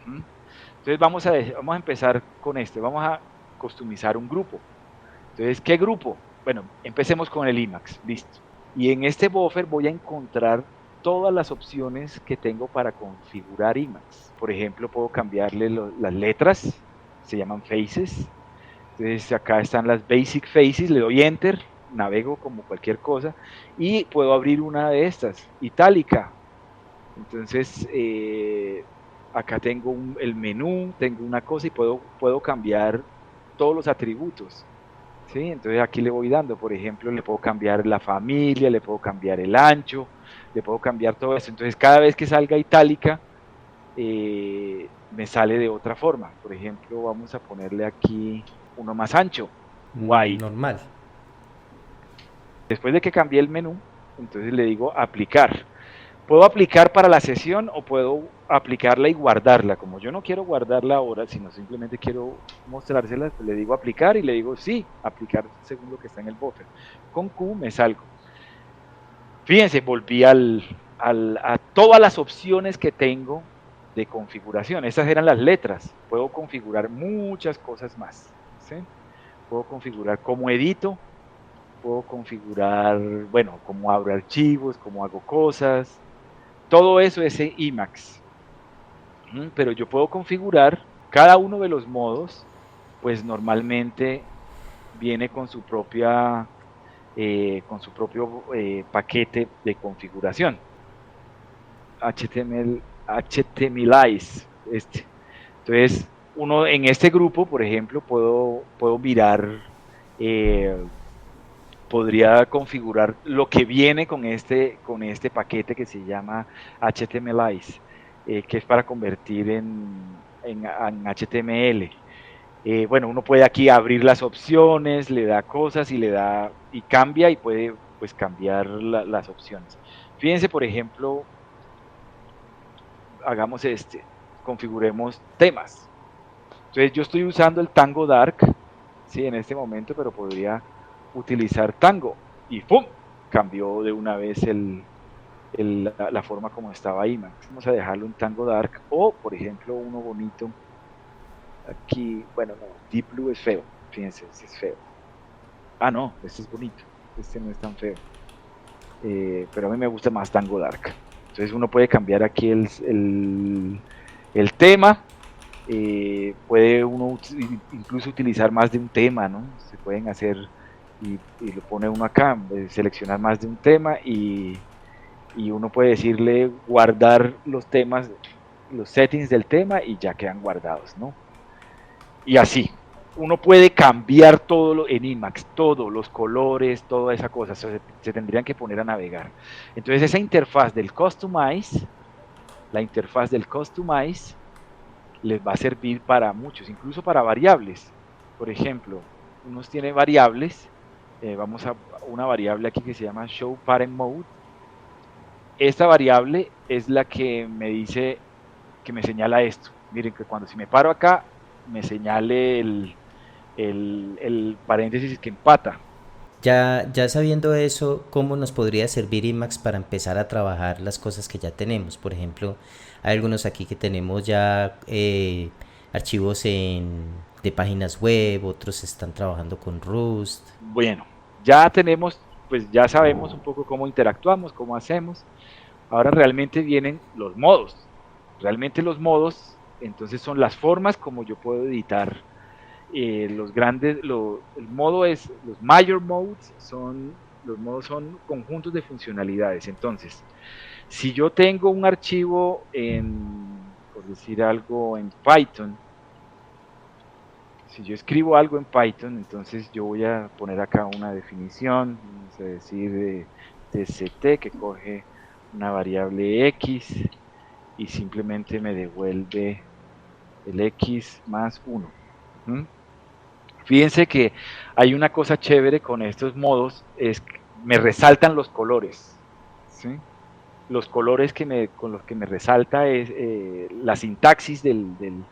Entonces, vamos a empezar con esto. Vamos a customizar un grupo. Entonces, ¿qué grupo? Bueno, empecemos con el Emacs. Listo. Y en este buffer voy a encontrar todas las opciones que tengo para configurar Emacs. Por ejemplo, puedo cambiarle las letras. Se llaman faces. Entonces, acá están las basic faces. Le doy enter. Navego como cualquier cosa y puedo abrir una de estas, itálica. Entonces acá tengo el menú, tengo una cosa y puedo cambiar todos los atributos, ¿sí? Entonces aquí le voy dando, por ejemplo, le puedo cambiar la familia, le puedo cambiar el ancho, le puedo cambiar todo eso. Entonces cada vez que salga itálica me sale de otra forma. Por ejemplo, vamos a ponerle aquí uno más ancho, white. Normal. Después de que cambié el menú, entonces le digo aplicar. Puedo aplicar para la sesión o puedo aplicarla y guardarla. Como yo no quiero guardarla ahora, sino simplemente quiero mostrársela, pues le digo aplicar y le digo sí, aplicar según lo que está en el buffer. Con Q me salgo. Fíjense, volví a todas las opciones que tengo de configuración. Esas eran las letras. Puedo configurar muchas cosas más, ¿sí? Puedo configurar cómo edito. Puedo configurar, bueno, cómo abro archivos, cómo hago cosas. Todo eso es en Emacs. Pero yo puedo configurar cada uno de los modos, pues normalmente viene con su propio paquete de configuración. HTMLize. Entonces, uno en este grupo, por ejemplo, puedo mirar. Podría configurar lo que viene con este paquete que se llama HTMLize, que es para convertir en HTML. Bueno, uno puede aquí abrir las opciones, le da cosas y cambia y puede pues cambiar las opciones. Fíjense, por ejemplo, hagamos configuremos temas. Entonces yo estoy usando el Tango Dark, sí, en este momento, pero podría utilizar Tango y ¡pum! Cambió de una vez la forma como estaba Emacs. Vamos a dejarlo en Tango Dark o, por ejemplo, uno bonito aquí, bueno, no, Deep Blue es feo, fíjense, este es feo. Ah, no, este es bonito, este no es tan feo, pero a mí me gusta más Tango Dark. Entonces uno puede cambiar aquí el tema. Puede uno incluso utilizar más de un tema, ¿no? Se pueden hacer y lo pone uno acá, seleccionar más de un tema y uno puede decirle guardar los temas, los settings del tema y ya quedan guardados, ¿no? Y así, uno puede cambiar todo en Emacs, todos los colores, toda esa cosa, se tendrían que poner a navegar. Entonces esa interfaz del Customize, les va a servir para muchos, incluso para variables. Por ejemplo, unos tienen variables, vamos a una variable aquí que se llama showParentMode. Esta variable es la que me dice, que me señala esto. Miren que cuando si me paro acá, me señale el paréntesis que empata. Ya sabiendo eso, ¿cómo nos podría servir Emacs para empezar a trabajar las cosas que ya tenemos? Por ejemplo, hay algunos aquí que tenemos ya archivos de páginas web, otros están trabajando con Rust. Bueno, ya tenemos, pues ya sabemos un poco cómo interactuamos, cómo hacemos. Ahora realmente vienen los modos. Realmente los modos, entonces son las formas como yo puedo editar los grandes, el modo es, los major modes los modos son conjuntos de funcionalidades. Entonces, si yo tengo un archivo por decir algo, en Python, si yo escribo algo en Python, entonces yo voy a poner acá una definición, vamos a decir tct, que coge una variable x y simplemente me devuelve el x más 1. Fíjense que hay una cosa chévere con estos modos, es que me resaltan los colores, ¿sí? Los colores con los que me resalta es la sintaxis del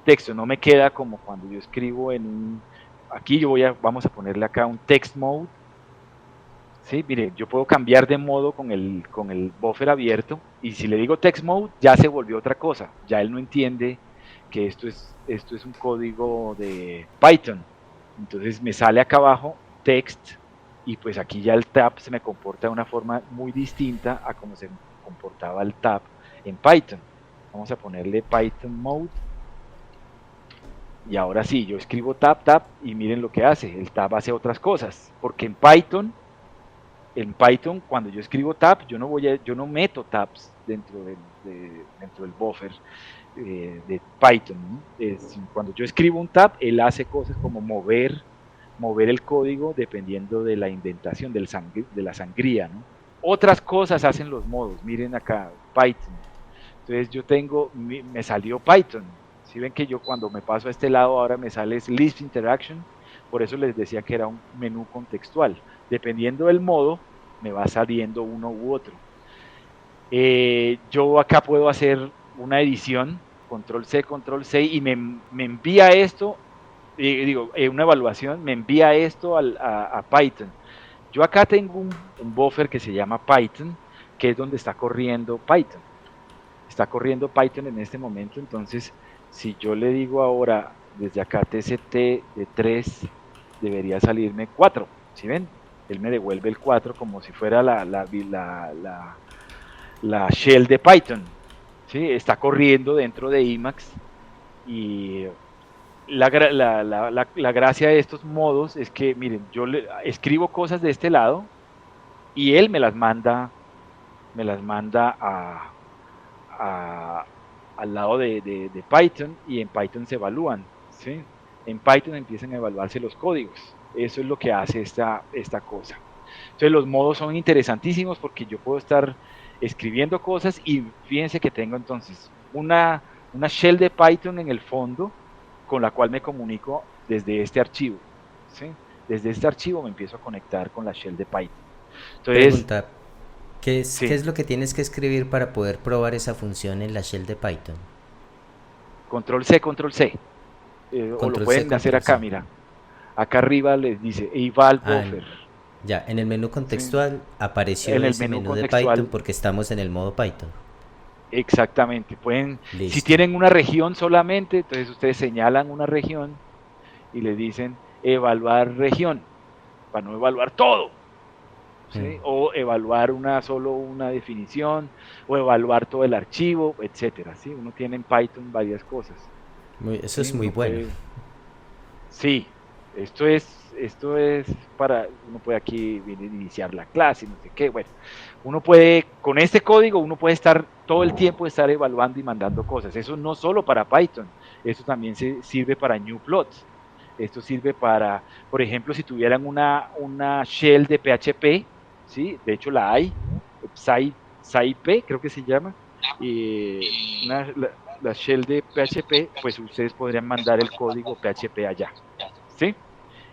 texto, no me queda como cuando yo escribo aquí vamos a ponerle acá un text mode, ¿sí? Mire, yo puedo cambiar de modo con el buffer abierto, y si le digo text mode, ya se volvió otra cosa, ya él no entiende que esto es un código de Python. Entonces me sale acá abajo text, y pues aquí ya el tab se me comporta de una forma muy distinta a como se comportaba el tab en Python. Vamos a ponerle Python mode, y ahora sí, yo escribo tab y miren lo que hace, el tab hace otras cosas, porque en Python cuando yo escribo tab, yo no meto tabs dentro del buffer de Python, ¿no? Cuando yo escribo un tab, él hace cosas como mover el código dependiendo de la indentación, de la sangría, ¿no? Otras cosas hacen los modos, miren acá, Python. Entonces me salió Python. Si ven que yo cuando me paso a este lado ahora me sale List Interaction, por eso les decía que era un menú contextual. Dependiendo del modo, me va saliendo uno u otro. Yo acá puedo hacer una edición, control C, y me envía esto, una evaluación, me envía esto a Python. Yo acá tengo un buffer que se llama Python, que es donde está corriendo Python. Está corriendo Python en este momento, entonces si yo le digo ahora desde acá tct de 3, debería salirme 4, ¿sí ven? Él me devuelve el 4 como si fuera la shell de Python, ¿sí? Está corriendo dentro de Emacs, y la gracia de estos modos es que, miren, yo escribo cosas de este lado y él me las manda al lado de Python, y en Python se evalúan, ¿sí? En Python empiezan a evaluarse los códigos. Eso es lo que hace esta cosa. Entonces los modos son interesantísimos porque yo puedo estar escribiendo cosas y fíjense que tengo entonces una shell de Python en el fondo con la cual me comunico desde este archivo, ¿sí? Desde este archivo me empiezo a conectar con la shell de Python. Entonces, pregunta, ¿qué es lo que tienes que escribir para poder probar esa función en la shell de Python? Control C. O lo pueden hacer acá, mira. Acá arriba les dice eval buffer. Ya, en el menú contextual apareció en el menú de Python porque estamos en el modo Python. Exactamente. Si tienen una región solamente, entonces ustedes señalan una región y le dicen evaluar región, para no evaluar todo, ¿sí? O evaluar solo una definición, o evaluar todo el archivo, etcétera, ¿sí? Uno tiene en Python varias cosas. Eso es muy bueno. Sí, esto es uno puede aquí iniciar la clase, no sé qué, bueno, uno puede, con este código, uno puede estar todo el tiempo evaluando y mandando cosas. Eso no solo para Python, eso también sirve para Newplot. Esto sirve para, por ejemplo, si tuvieran una shell de PHP, ¿sí? De hecho la hay, SciP creo que se llama, la shell de PHP, pues ustedes podrían mandar el código PHP allá, ¿sí?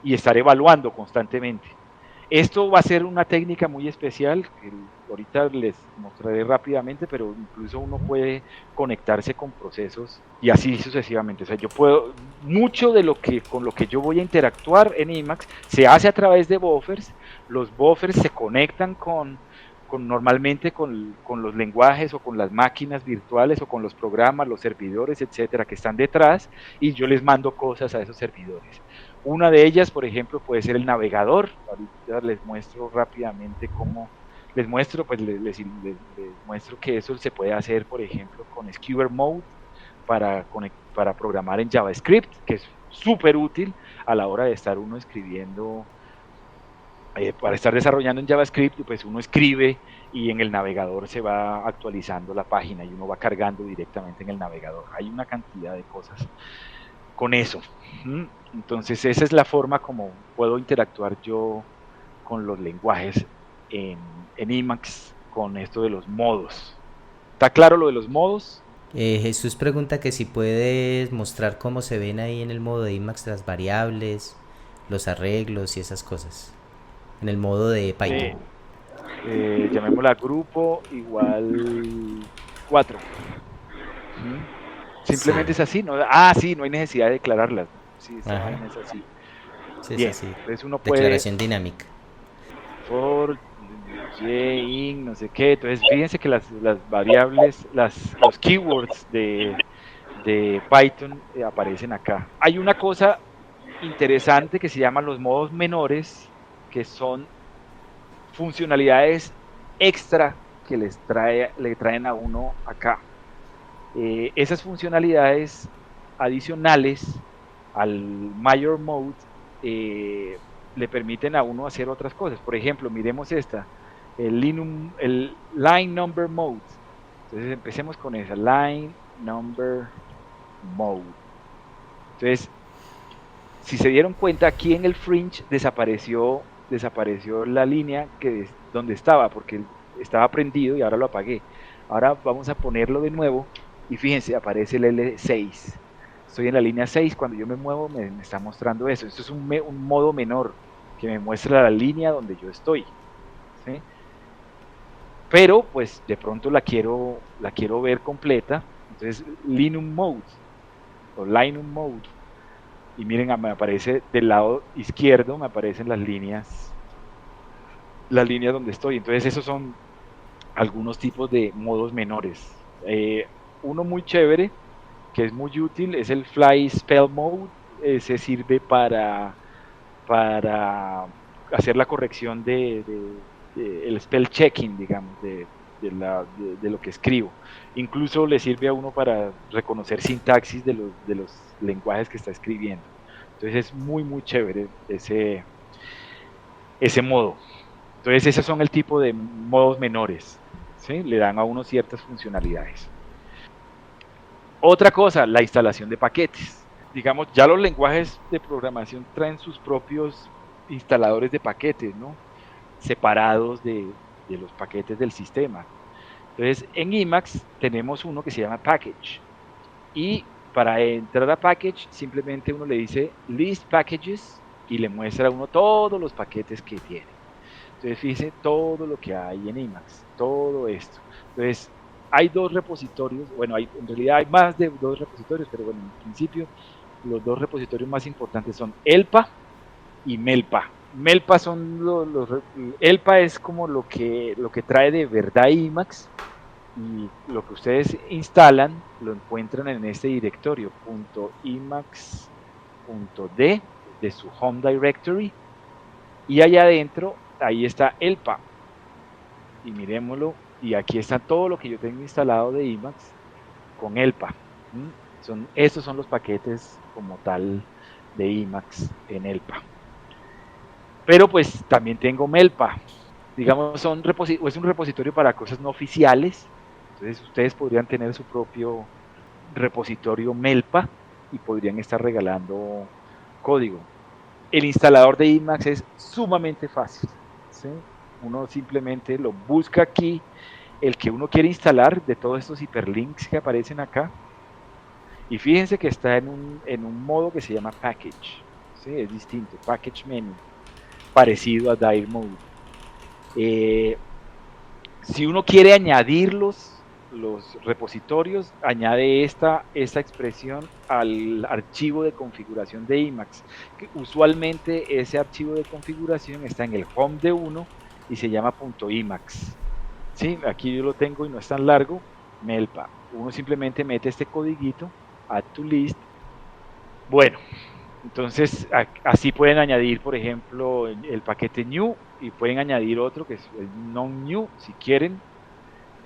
Y estar evaluando constantemente. Esto va a ser una técnica muy especial, que ahorita les mostraré rápidamente, pero incluso uno puede conectarse con procesos y así sucesivamente. O sea, yo puedo, mucho de lo que con lo que yo voy a interactuar en Emacs se hace a través de buffers. Los buffers se conectan normalmente con los lenguajes o con las máquinas virtuales o con los programas, los servidores, etcétera, que están detrás, y yo les mando cosas a esos servidores. Una de ellas, por ejemplo, puede ser el navegador. Ahorita les muestro rápidamente cómo, les muestro, pues les muestro que eso se puede hacer, por ejemplo, con Skewer Mode para programar en JavaScript, que es súper útil a la hora de estar uno escribiendo, para estar desarrollando en JavaScript, pues uno escribe y en el navegador se va actualizando la página y uno va cargando directamente en el navegador. Hay una cantidad de cosas con eso. Entonces esa es la forma como puedo interactuar yo con los lenguajes en Emacs con esto de los modos. ¿Está claro lo de los modos? Jesús pregunta que si puedes mostrar cómo se ven ahí en el modo de Emacs las variables, los arreglos y esas cosas. En el modo de Python. Llamémosla grupo igual 4. Simplemente sí. Es así, ¿no? Sí, no hay necesidad de declararlas. Sí, es así. Sí, bien, es así. entonces uno puede... Declaración dinámica. For, in, no sé qué. Entonces fíjense que las variables, los keywords de Python aparecen acá. Hay una cosa interesante que se llaman los modos menores, que son funcionalidades extra que le traen a uno acá. Esas funcionalidades adicionales al Major Mode le permiten a uno hacer otras cosas. Por ejemplo, miremos esta, el Line Number Mode. Entonces empecemos con esa, Line Number Mode. Entonces, si se dieron cuenta, aquí en el fringe desapareció la línea donde estaba, porque estaba prendido y ahora lo apagué. Ahora vamos a ponerlo de nuevo y fíjense, aparece el L6. Estoy en la línea 6, cuando yo me muevo me está mostrando eso. Esto es un modo menor que me muestra la línea donde yo estoy, ¿sí? Pero pues de pronto la quiero ver completa. Entonces Linum Mode o Linum Mode, y miren, me aparece del lado izquierdo, me aparecen las líneas donde estoy. Entonces esos son algunos tipos de modos menores. Uno muy chévere, que es muy útil, es el Fly Spell Mode. Se sirve para hacer la corrección el spell checking, digamos, de lo que escribo. Incluso le sirve a uno para reconocer sintaxis de los lenguajes que está escribiendo. Entonces es muy muy chévere ese modo. Entonces esos son el tipo de modos menores, ¿sí? Le dan a uno ciertas funcionalidades. Otra cosa, la instalación de paquetes. Digamos, ya los lenguajes de programación traen sus propios instaladores de paquetes, ¿no? Separados de los paquetes del sistema. Entonces, en Emacs tenemos uno que se llama Package. Y para entrar a Package, simplemente uno le dice List Packages y le muestra a uno todos los paquetes que tiene. Entonces, fíjense todo lo que hay en Emacs, todo esto. Entonces, hay dos repositorios, bueno, en realidad hay más de dos repositorios, pero bueno, en principio los dos repositorios más importantes son ELPA y MELPA. MELPA son ELPA es como lo que trae de verdad Emacs, y lo que ustedes instalan lo encuentran en este directorio .emacs.d de su home directory, y allá adentro ahí está ELPA, y miremoslo, y aquí está todo lo que yo tengo instalado de Emacs con ELPA. Estos son los paquetes como tal de Emacs en ELPA. Pero pues también tengo MELPA. Digamos, es un repositorio para cosas no oficiales. Entonces ustedes podrían tener su propio repositorio MELPA y podrían estar regalando código. El instalador de Emacs es sumamente fácil, ¿sí? Uno simplemente lo busca aquí, el que uno quiere instalar, de todos estos hiperlinks que aparecen acá, Y fíjense que está en un modo que se llama Package, ¿sí? Es distinto, Package Menu, parecido a Dire Mode. Si uno quiere añadir los repositorios, añade esta expresión al archivo de configuración de Emacs, que usualmente ese archivo de configuración está en el home de uno y se llama .emacs. ¿Sí? Aquí yo lo tengo y no es tan largo, Melpa. Uno simplemente mete este codiguito, add to list. Bueno, entonces así pueden añadir, por ejemplo, el paquete new y pueden añadir otro que es el non-new si quieren.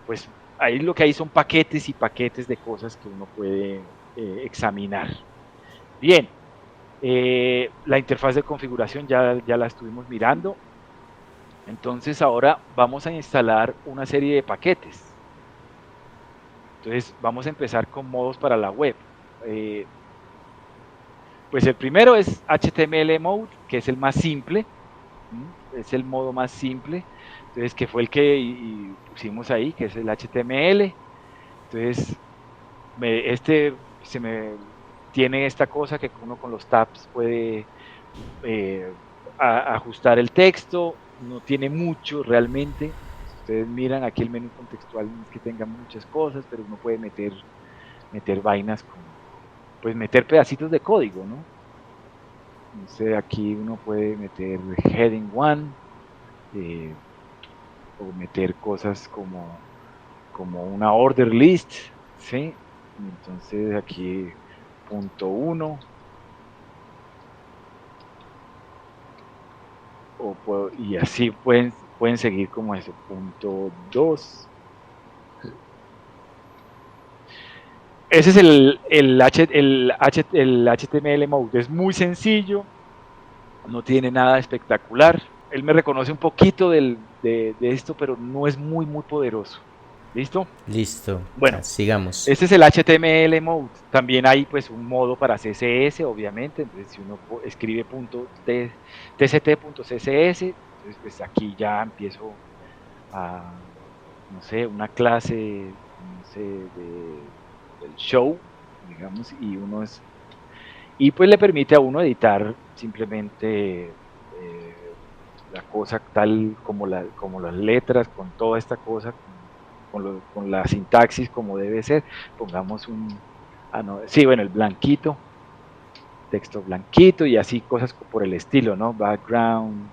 Pues ahí lo que hay son paquetes y paquetes de cosas que uno puede examinar. Bien, la interfaz de configuración ya la estuvimos mirando. Entonces ahora vamos a instalar una serie de paquetes. Entonces vamos a empezar con modos para la web. Pues el primero es HTML Mode, que es el más simple. Es el modo más simple. Entonces, que fue el que pusimos ahí, que es el HTML. Entonces, tiene esta cosa que uno con los tabs puede ajustar el texto. No tiene mucho realmente. Si ustedes miran aquí el menú contextual, no es que tenga muchas cosas, pero uno puede meter vainas pues meter pedacitos de código, ¿no? Entonces aquí uno puede meter heading 1 o meter cosas como una order list, ¿sí? Entonces aquí punto 1 y así pueden seguir como ese punto 2. Ese es el HTML Mode, es muy sencillo, no tiene nada espectacular. Él me reconoce un poquito de esto, pero no es muy poderoso. ¿Listo? Listo. Bueno, sigamos. Este es el HTML Mode. También hay pues un modo para CSS, obviamente. Entonces si uno escribe tct.css, entonces pues aquí ya empiezo a, no sé, una clase, no sé, del show, digamos, y pues le permite a uno editar simplemente la cosa tal como las letras, con toda esta cosa, con la sintaxis como debe ser. Pongamos el blanquito, texto blanquito y así cosas por el estilo, ¿no? Background,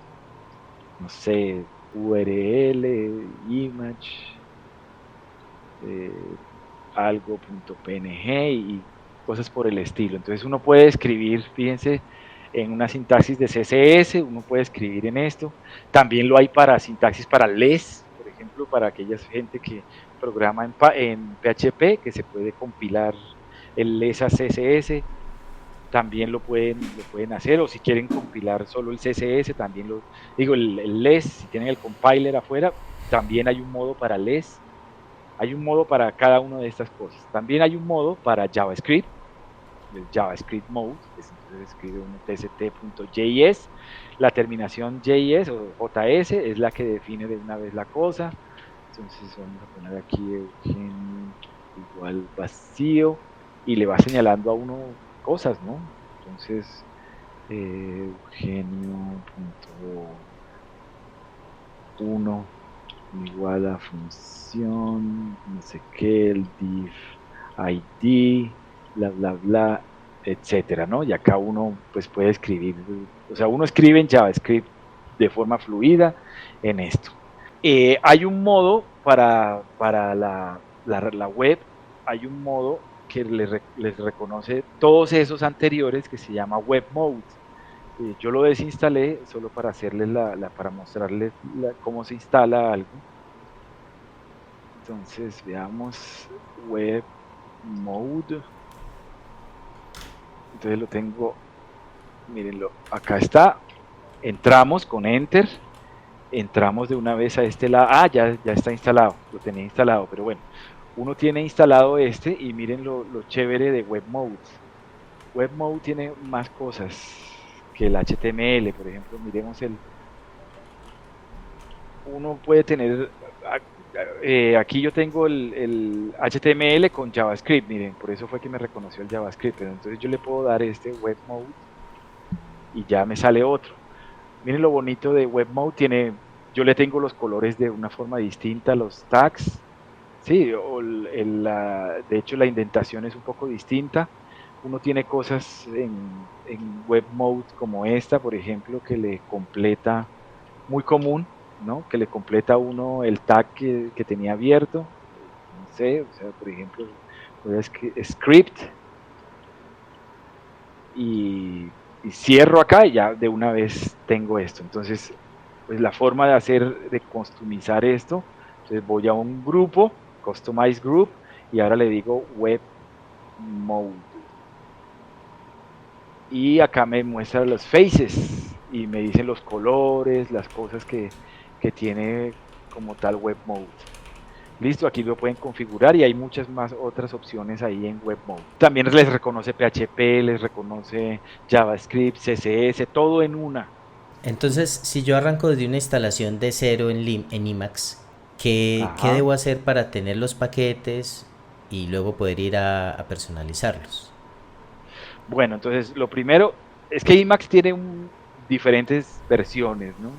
no sé, URL, image, algo.png y cosas por el estilo. Entonces uno puede escribir, fíjense, en una sintaxis de CSS, uno puede escribir en esto. También lo hay para sintaxis para less, por ejemplo, para aquella gente que programa en PHP, que se puede compilar el less a CSS. También lo pueden hacer, o si quieren compilar solo el CSS, también el less, si tienen el compiler afuera, también hay un modo para less. Hay un modo para cada una de estas cosas. También hay un modo para JavaScript, el JavaScript Mode, que entonces escribe uno tct.js. La terminación JS o JS es la que define de una vez la cosa. Entonces vamos a poner aquí Eugenio igual vacío y le va señalando a uno cosas, ¿no? Entonces Eugenio.1 igual a función, no sé qué, el div id, bla bla bla, etcétera, ¿no? Y acá uno pues puede escribir, o sea, uno escribe en JavaScript de forma fluida en esto. Hay un modo para la web, hay un modo que les reconoce todos esos anteriores que se llama Web Mode. Yo lo desinstalé solo para hacerles para mostrarles cómo se instala algo. Entonces veamos Web Mode. Entonces lo tengo, mírenlo, acá está. Entramos con Enter. Entramos de una vez a este lado. Ya está instalado, lo tenía instalado, pero bueno, uno tiene instalado y miren lo chévere de Web Mode. Web Mode tiene más cosas que el HTML, por ejemplo, miremos uno puede tener aquí yo tengo el HTML con JavaScript, miren, por eso fue que me reconoció el JavaScript, pero entonces yo le puedo dar este Web Mode y ya me sale otro. Miren lo bonito de Web Mode, yo le tengo los colores de una forma distinta, los tags, sí, de hecho la indentación es un poco distinta. Uno tiene cosas en Web Mode como esta, por ejemplo, que le completa, muy común, ¿no? Que le completa a uno el tag que tenía abierto. No sé, o sea, por ejemplo, voy a script y cierro acá y ya de una vez tengo esto. Entonces, pues la forma de customizar esto, entonces voy a un grupo, Customize Group, y ahora le digo Web Mode. Y acá me muestra los faces y me dicen los colores, las cosas que tiene como tal Web Mode. Listo, aquí lo pueden configurar y hay muchas más otras opciones ahí en Web Mode. También les reconoce PHP, les reconoce JavaScript, CSS, todo en una. Entonces, si yo arranco desde una instalación de cero en Emacs, ¿qué debo hacer para tener los paquetes y luego poder ir a personalizarlos? Bueno, entonces lo primero es que Emacs tiene diferentes versiones, ¿no?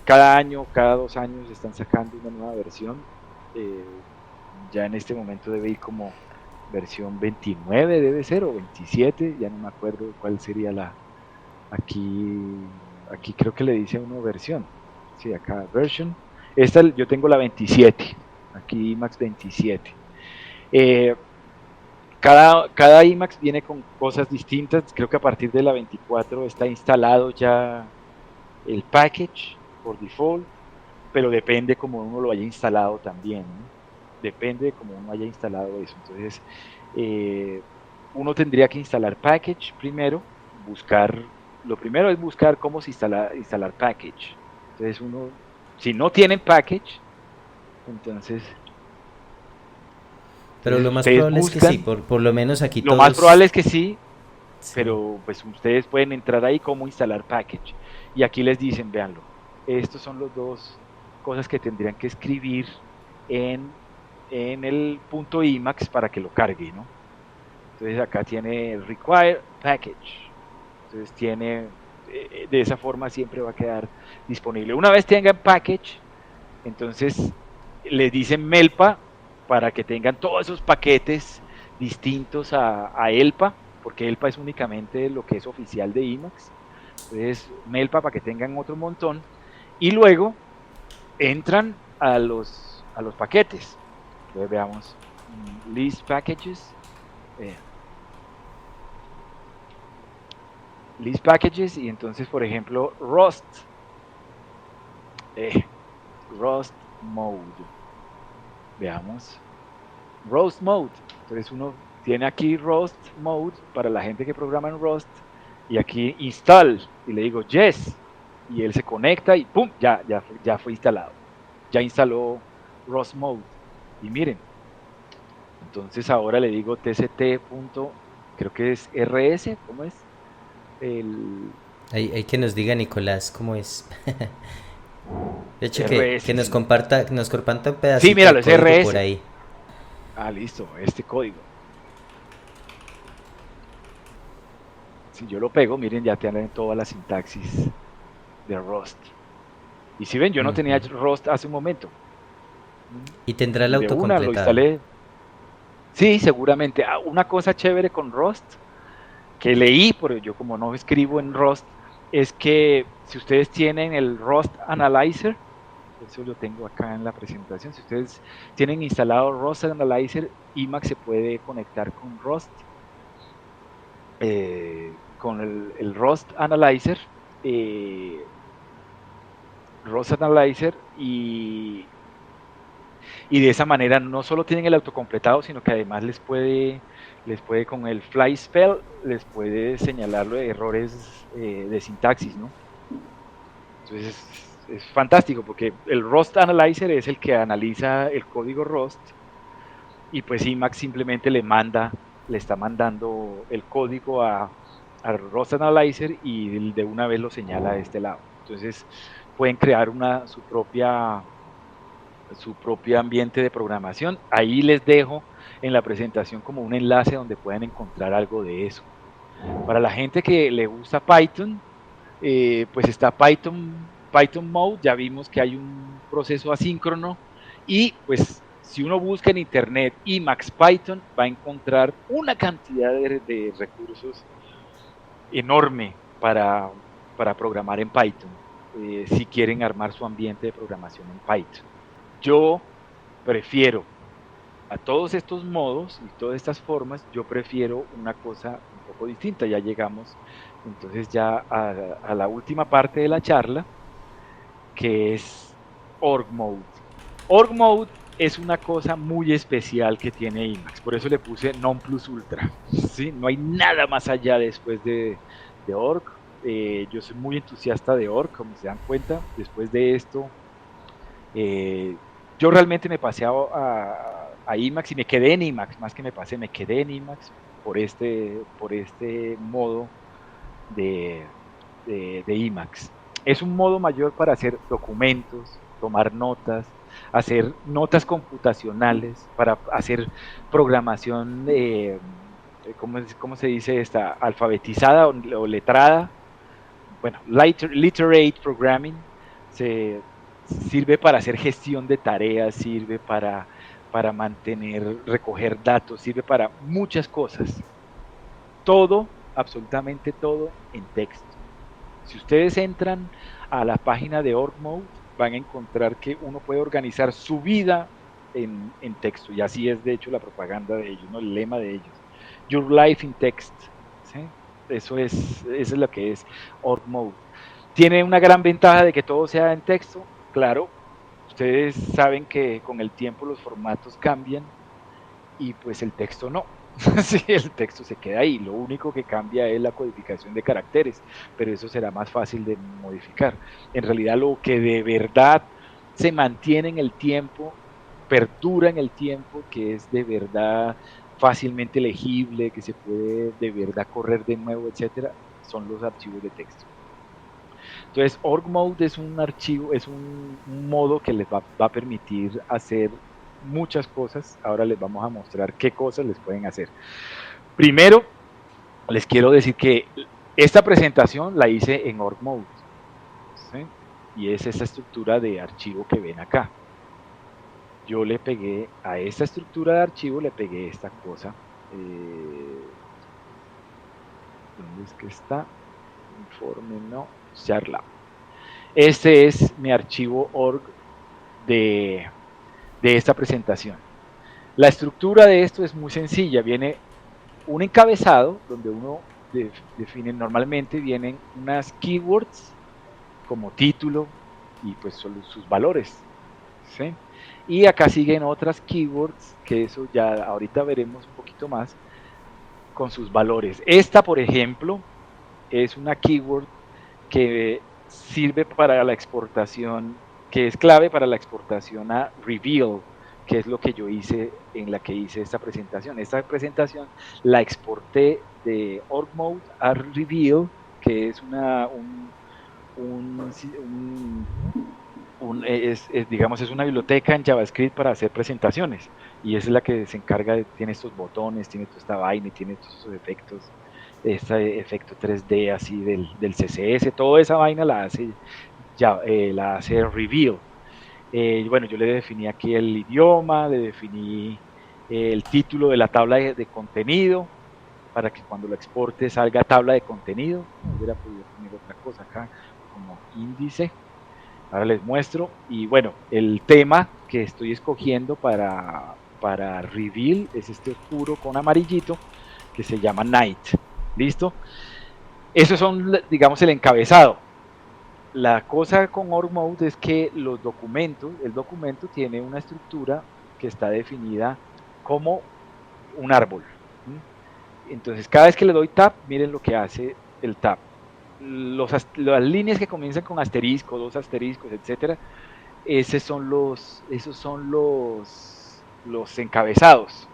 Cada año, cada 2 años están sacando una nueva versión. Ya en este momento debe ir como versión 29, debe ser, o 27, ya no me acuerdo cuál sería aquí creo que le dice uno versión. Sí, acá version. Esta yo tengo la 27, aquí Emacs 27. Cada Emacs viene con cosas distintas. Creo que a partir de la 24 está instalado ya el package por default, pero depende como uno lo haya instalado también, ¿no? Depende de cómo uno haya instalado eso. Entonces, uno tendría que instalar package primero, lo primero es buscar cómo se instalar package. Entonces si no tienen package, entonces... Pero lo más probable es que sí, por lo menos aquí todos... Lo más probable es que sí, pero pues ustedes pueden entrar ahí cómo instalar package. Y aquí les dicen, véanlo, estos son los dos cosas que tendrían que escribir en el punto Emacs para que lo cargue, ¿no? Entonces acá tiene require package. Entonces de esa forma siempre va a quedar disponible. Una vez tengan package, entonces les dicen Melpa para que tengan todos esos paquetes distintos a ELPA, porque ELPA es únicamente lo que es oficial de Emacs. Entonces Melpa para que tengan otro montón y luego entran a los paquetes. Entonces veamos list packages, list packages, y entonces por ejemplo Rust mode, veamos Rust mode. Entonces uno tiene aquí Rust mode para la gente que programa en Rust, y aquí install y le digo yes y él se conecta y pum, ya fue instalado, ya instaló Rust mode. Y miren, entonces ahora le digo tct. Creo que es rs, ¿cómo es? Hay que nos diga Nicolás cómo es. De hecho, que nos comparta un pedacito. Sí, míralo, es RS. Por ahí. Ah, listo, este código. Si yo lo pego, miren, ya tienen toda la sintaxis de Rust. Y si ven, yo no tenía Rust hace un momento. ¿Y tendrá el autocompletado? Lo instalé. Sí, seguramente. Una cosa chévere con Rust que leí, pero yo como no escribo en Rust, es que si ustedes tienen el Rust Analyzer, eso lo tengo acá en la presentación, si ustedes tienen instalado Rust Analyzer, Emacs se puede conectar con Rust, con el Rust Analyzer, y de esa manera no solo tienen el autocompletado, sino que además les puede con el fly spell, les puede señalar los errores de sintaxis, ¿no? Entonces es fantástico porque el Rust Analyzer es el que analiza el código Rust, y pues Emacs simplemente le está mandando el código a Rust Analyzer y de una vez lo señala de este lado. Entonces pueden crear su propio ambiente de programación. Ahí les dejo en la presentación como un enlace donde pueden encontrar algo de eso. Para la gente que le gusta Python, pues está Python Mode, ya vimos que hay un proceso asíncrono, y pues si uno busca en internet Emacs Python, va a encontrar una cantidad de recursos enorme para programar en Python, si quieren armar su ambiente de programación en Python. Yo prefiero, a todos estos modos y todas estas formas, yo prefiero una cosa un poco distinta. Ya llegamos entonces ya a la última parte de la charla, que es Org Mode. Org Mode es una cosa muy especial que tiene Emacs, por eso le puse non plus ultra, ¿sí? No hay nada más allá después de Org. Yo soy muy entusiasta de Org, como se dan cuenta. Después de esto, yo realmente me pasé a Emacs y me quedé en Emacs, más que me pasé, me quedé en Emacs por este modo de Emacs. Es un modo mayor para hacer documentos, tomar notas, hacer notas computacionales, para hacer programación, ¿cómo se dice esta? Alfabetizada o letrada. Bueno, literate programming. Sirve para hacer gestión de tareas, sirve para recoger datos, sirve para muchas cosas. Todo, absolutamente todo, en texto. Si ustedes entran a la página de Org Mode, van a encontrar que uno puede organizar su vida en texto, y así es de hecho la propaganda de ellos, ¿no? El lema de ellos, Your Life in Text, ¿sí? Eso es lo que es Org Mode. Tiene una gran ventaja de que todo sea en texto. Claro, ustedes saben que con el tiempo los formatos cambian y pues el texto no. Sí, el texto se queda ahí, lo único que cambia es la codificación de caracteres, pero eso será más fácil de modificar. En realidad lo que de verdad se mantiene en el tiempo, perdura en el tiempo, que es de verdad fácilmente legible, que se puede de verdad correr de nuevo, etcétera, son los archivos de texto. Entonces, Org Mode es un archivo, es un modo que les va a permitir hacer muchas cosas. Ahora les vamos a mostrar qué cosas les pueden hacer. Primero, les quiero decir que esta presentación la hice en Org Mode, ¿sí? Y es esta estructura de archivo que ven acá. Yo le pegué a esta estructura de archivo, le pegué esta cosa. ¿Dónde es que está? Informe, no. Charla. Este es mi archivo org de esta presentación. La estructura de esto es muy sencilla. Viene un encabezado donde uno define, normalmente vienen unas keywords como título y pues son sus valores, ¿sí? Y acá siguen otras keywords, que eso ya ahorita veremos un poquito más, con sus valores. Esta, por ejemplo, es una keyword que sirve para la exportación, que es clave para la exportación a Reveal, que es lo que yo hice en la que hice esta presentación. Esta presentación la exporté de Org Mode a Reveal, que es digamos, es una biblioteca en JavaScript para hacer presentaciones, y es la que se encarga tiene estos botones, tiene toda esta vaina y tiene todos esos efectos, este efecto 3D así del CSS, toda esa vaina la hace Reveal. Bueno, yo le definí aquí el idioma, le definí el título de la tabla de contenido, para que cuando lo exporte salga tabla de contenido. Hubiera podido poner otra cosa acá, como índice. Ahora les muestro. Y bueno, el tema que estoy escogiendo para Reveal es este oscuro con amarillito, que se llama Night. ¿Listo? Esos son, digamos, el encabezado. La cosa con Org Mode es que el documento tiene una estructura que está definida como un árbol. Entonces, cada vez que le doy tab, miren lo que hace el tab. Las líneas que comienzan con asterisco, 2 asteriscos, etcétera, esos son los encabezados.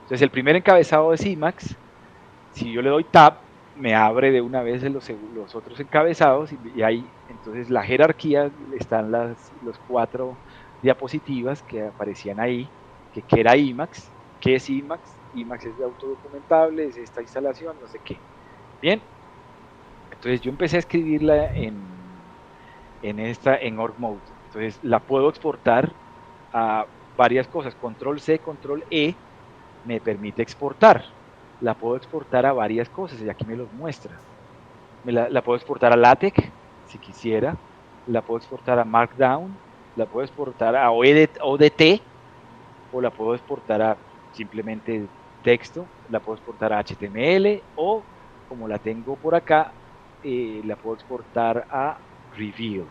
Entonces, el primer encabezado es Emacs. Si yo le doy tab, me abre de una vez los otros encabezados y ahí entonces la jerarquía están los 4 diapositivas que aparecían ahí, que era IMAX. ¿Qué es IMAX? IMAX es de autodocumentable, es esta instalación, no sé qué. Bien, entonces yo empecé a escribirla en org mode. Entonces la puedo exportar a varias cosas. Control C, Control E me permite exportar. La puedo exportar a varias cosas y aquí me los muestra. La puedo exportar a LaTeX si quisiera. La puedo exportar a Markdown. La puedo exportar a ODT o la puedo exportar a simplemente texto. La puedo exportar a HTML o, como la tengo por acá, la puedo exportar a Reveal.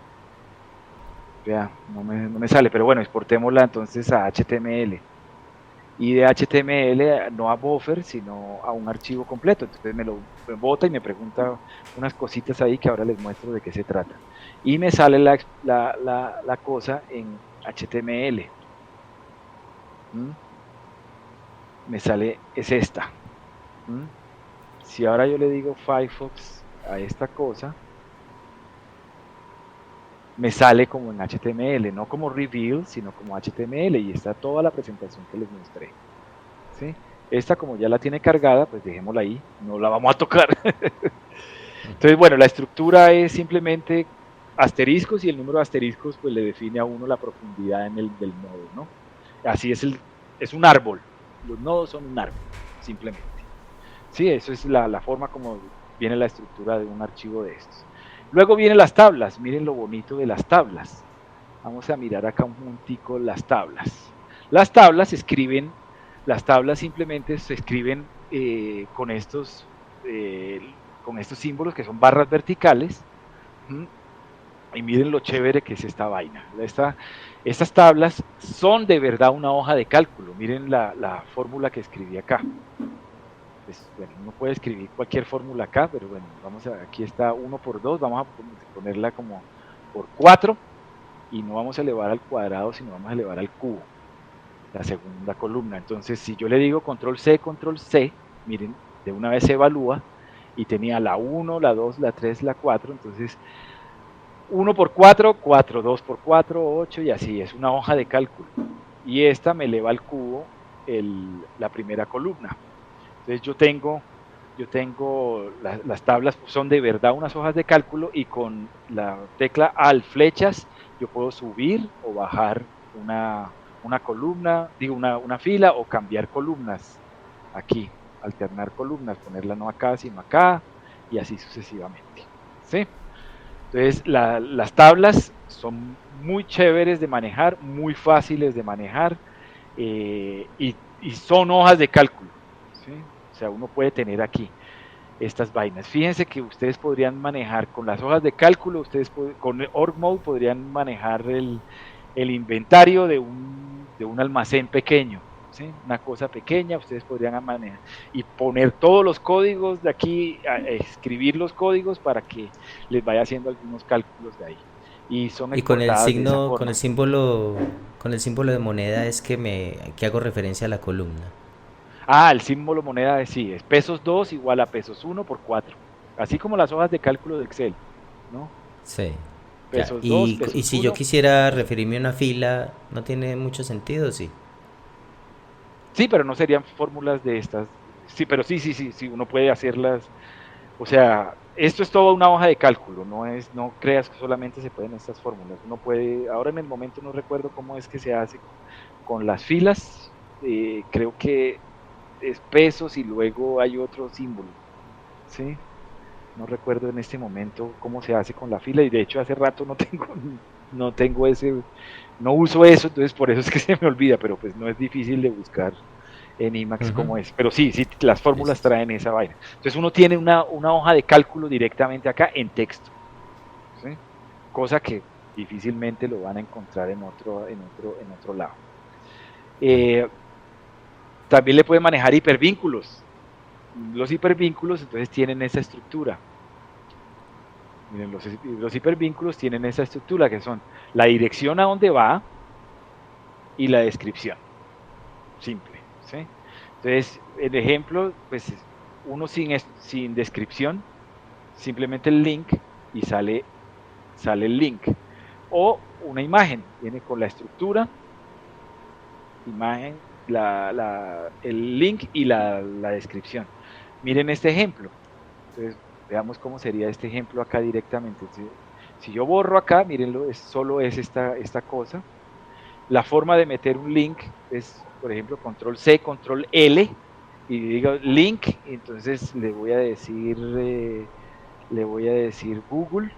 Vea, no me sale, pero bueno, exportémosla entonces a HTML. Y de HTML no a buffer, sino a un archivo completo. Entonces me bota y me pregunta unas cositas ahí que ahora les muestro de qué se trata. Y me sale la cosa en HTML. Me sale, es esta. Si ahora yo le digo Firefox a esta cosa, me sale como en HTML, no como Reveal, sino como HTML, y está toda la presentación que les mostré. ¿Sí? Esta, como ya la tiene cargada, pues dejémosla ahí, no la vamos a tocar. Entonces, bueno, la estructura es simplemente asteriscos, y el número de asteriscos pues le define a uno la profundidad del nodo, ¿no? Así es un árbol, los nodos son un árbol, simplemente. Sí, eso es la forma como viene la estructura de un archivo de estos. Luego vienen las tablas, miren lo bonito de las tablas. Vamos a mirar acá un puntico las tablas. Las tablas simplemente se escriben con estos símbolos que son barras verticales. Y miren lo chévere que es esta vaina. Estas tablas son de verdad una hoja de cálculo. Miren la fórmula que escribí acá. Pues, bueno, uno puede escribir cualquier fórmula acá, pero bueno, aquí está 1 por 2, vamos a ponerla como por 4, y no vamos a elevar al cuadrado, sino vamos a elevar al cubo, la segunda columna. Entonces, si yo le digo control C, miren, de una vez se evalúa, y tenía la 1, la 2, la 3, la 4, entonces 1 por 4, 4, 2 por 4, 8, y así, es una hoja de cálculo. Y esta me eleva al cubo la primera columna. Entonces yo tengo las tablas, son de verdad unas hojas de cálculo, y con la tecla Alt flechas yo puedo subir o bajar una columna, digo una fila, o cambiar columnas aquí, alternar columnas, ponerla no acá sino acá, y así sucesivamente. ¿Sí? Entonces las tablas son muy chéveres de manejar, muy fáciles de manejar, y son hojas de cálculo. ¿Sí? O sea, uno puede tener aquí estas vainas. Fíjense que ustedes podrían manejar con las hojas de cálculo, con org mode podrían manejar el inventario de un almacén pequeño, ¿sí? Una cosa pequeña, ustedes podrían manejar y poner todos los códigos de aquí, escribir los códigos para que les vaya haciendo algunos cálculos de ahí. Y son exportadas de esa forma. Con el símbolo de moneda es que hago referencia a la columna. El símbolo moneda sí, es pesos 2 igual a pesos 1 por 4. Así como las hojas de cálculo de Excel, ¿no? Sí. Pesos 2, pesos y si 1. yo quisiera referirme a una fila, ¿no tiene mucho sentido? Sí. Sí, pero no serían fórmulas de estas. Sí, pero sí, uno puede hacerlas. O sea, esto es toda una hoja de cálculo, no creas que solamente se pueden estas fórmulas. Uno puede, ahora en el momento no recuerdo cómo es que se hace con las filas, creo que es pesos y luego hay otro símbolo, ¿sí? No recuerdo en este momento cómo se hace con la fila, y de hecho hace rato no tengo no uso eso, entonces por eso es que se me olvida, pero pues no es difícil de buscar en Emacs como es. Pero sí, las fórmulas traen esa vaina. Entonces uno tiene una hoja de cálculo directamente acá en texto, ¿sí? Cosa que difícilmente lo van a encontrar en otro lado. También le puede manejar hipervínculos. Los hipervínculos entonces tienen esa estructura. Miren, los hipervínculos tienen esa estructura, que son la dirección a donde va y la descripción. Simple, ¿sí? Entonces, el ejemplo, pues uno sin descripción, simplemente el link y sale el link. O una imagen, viene con la estructura, imagen, el link y la descripción. Miren este ejemplo. Entonces, veamos cómo sería este ejemplo acá directamente. Si yo borro acá, mírenlo, solo es esta cosa. La forma de meter un link es, por ejemplo, control C, control L, y digo link, entonces le voy a decir Google.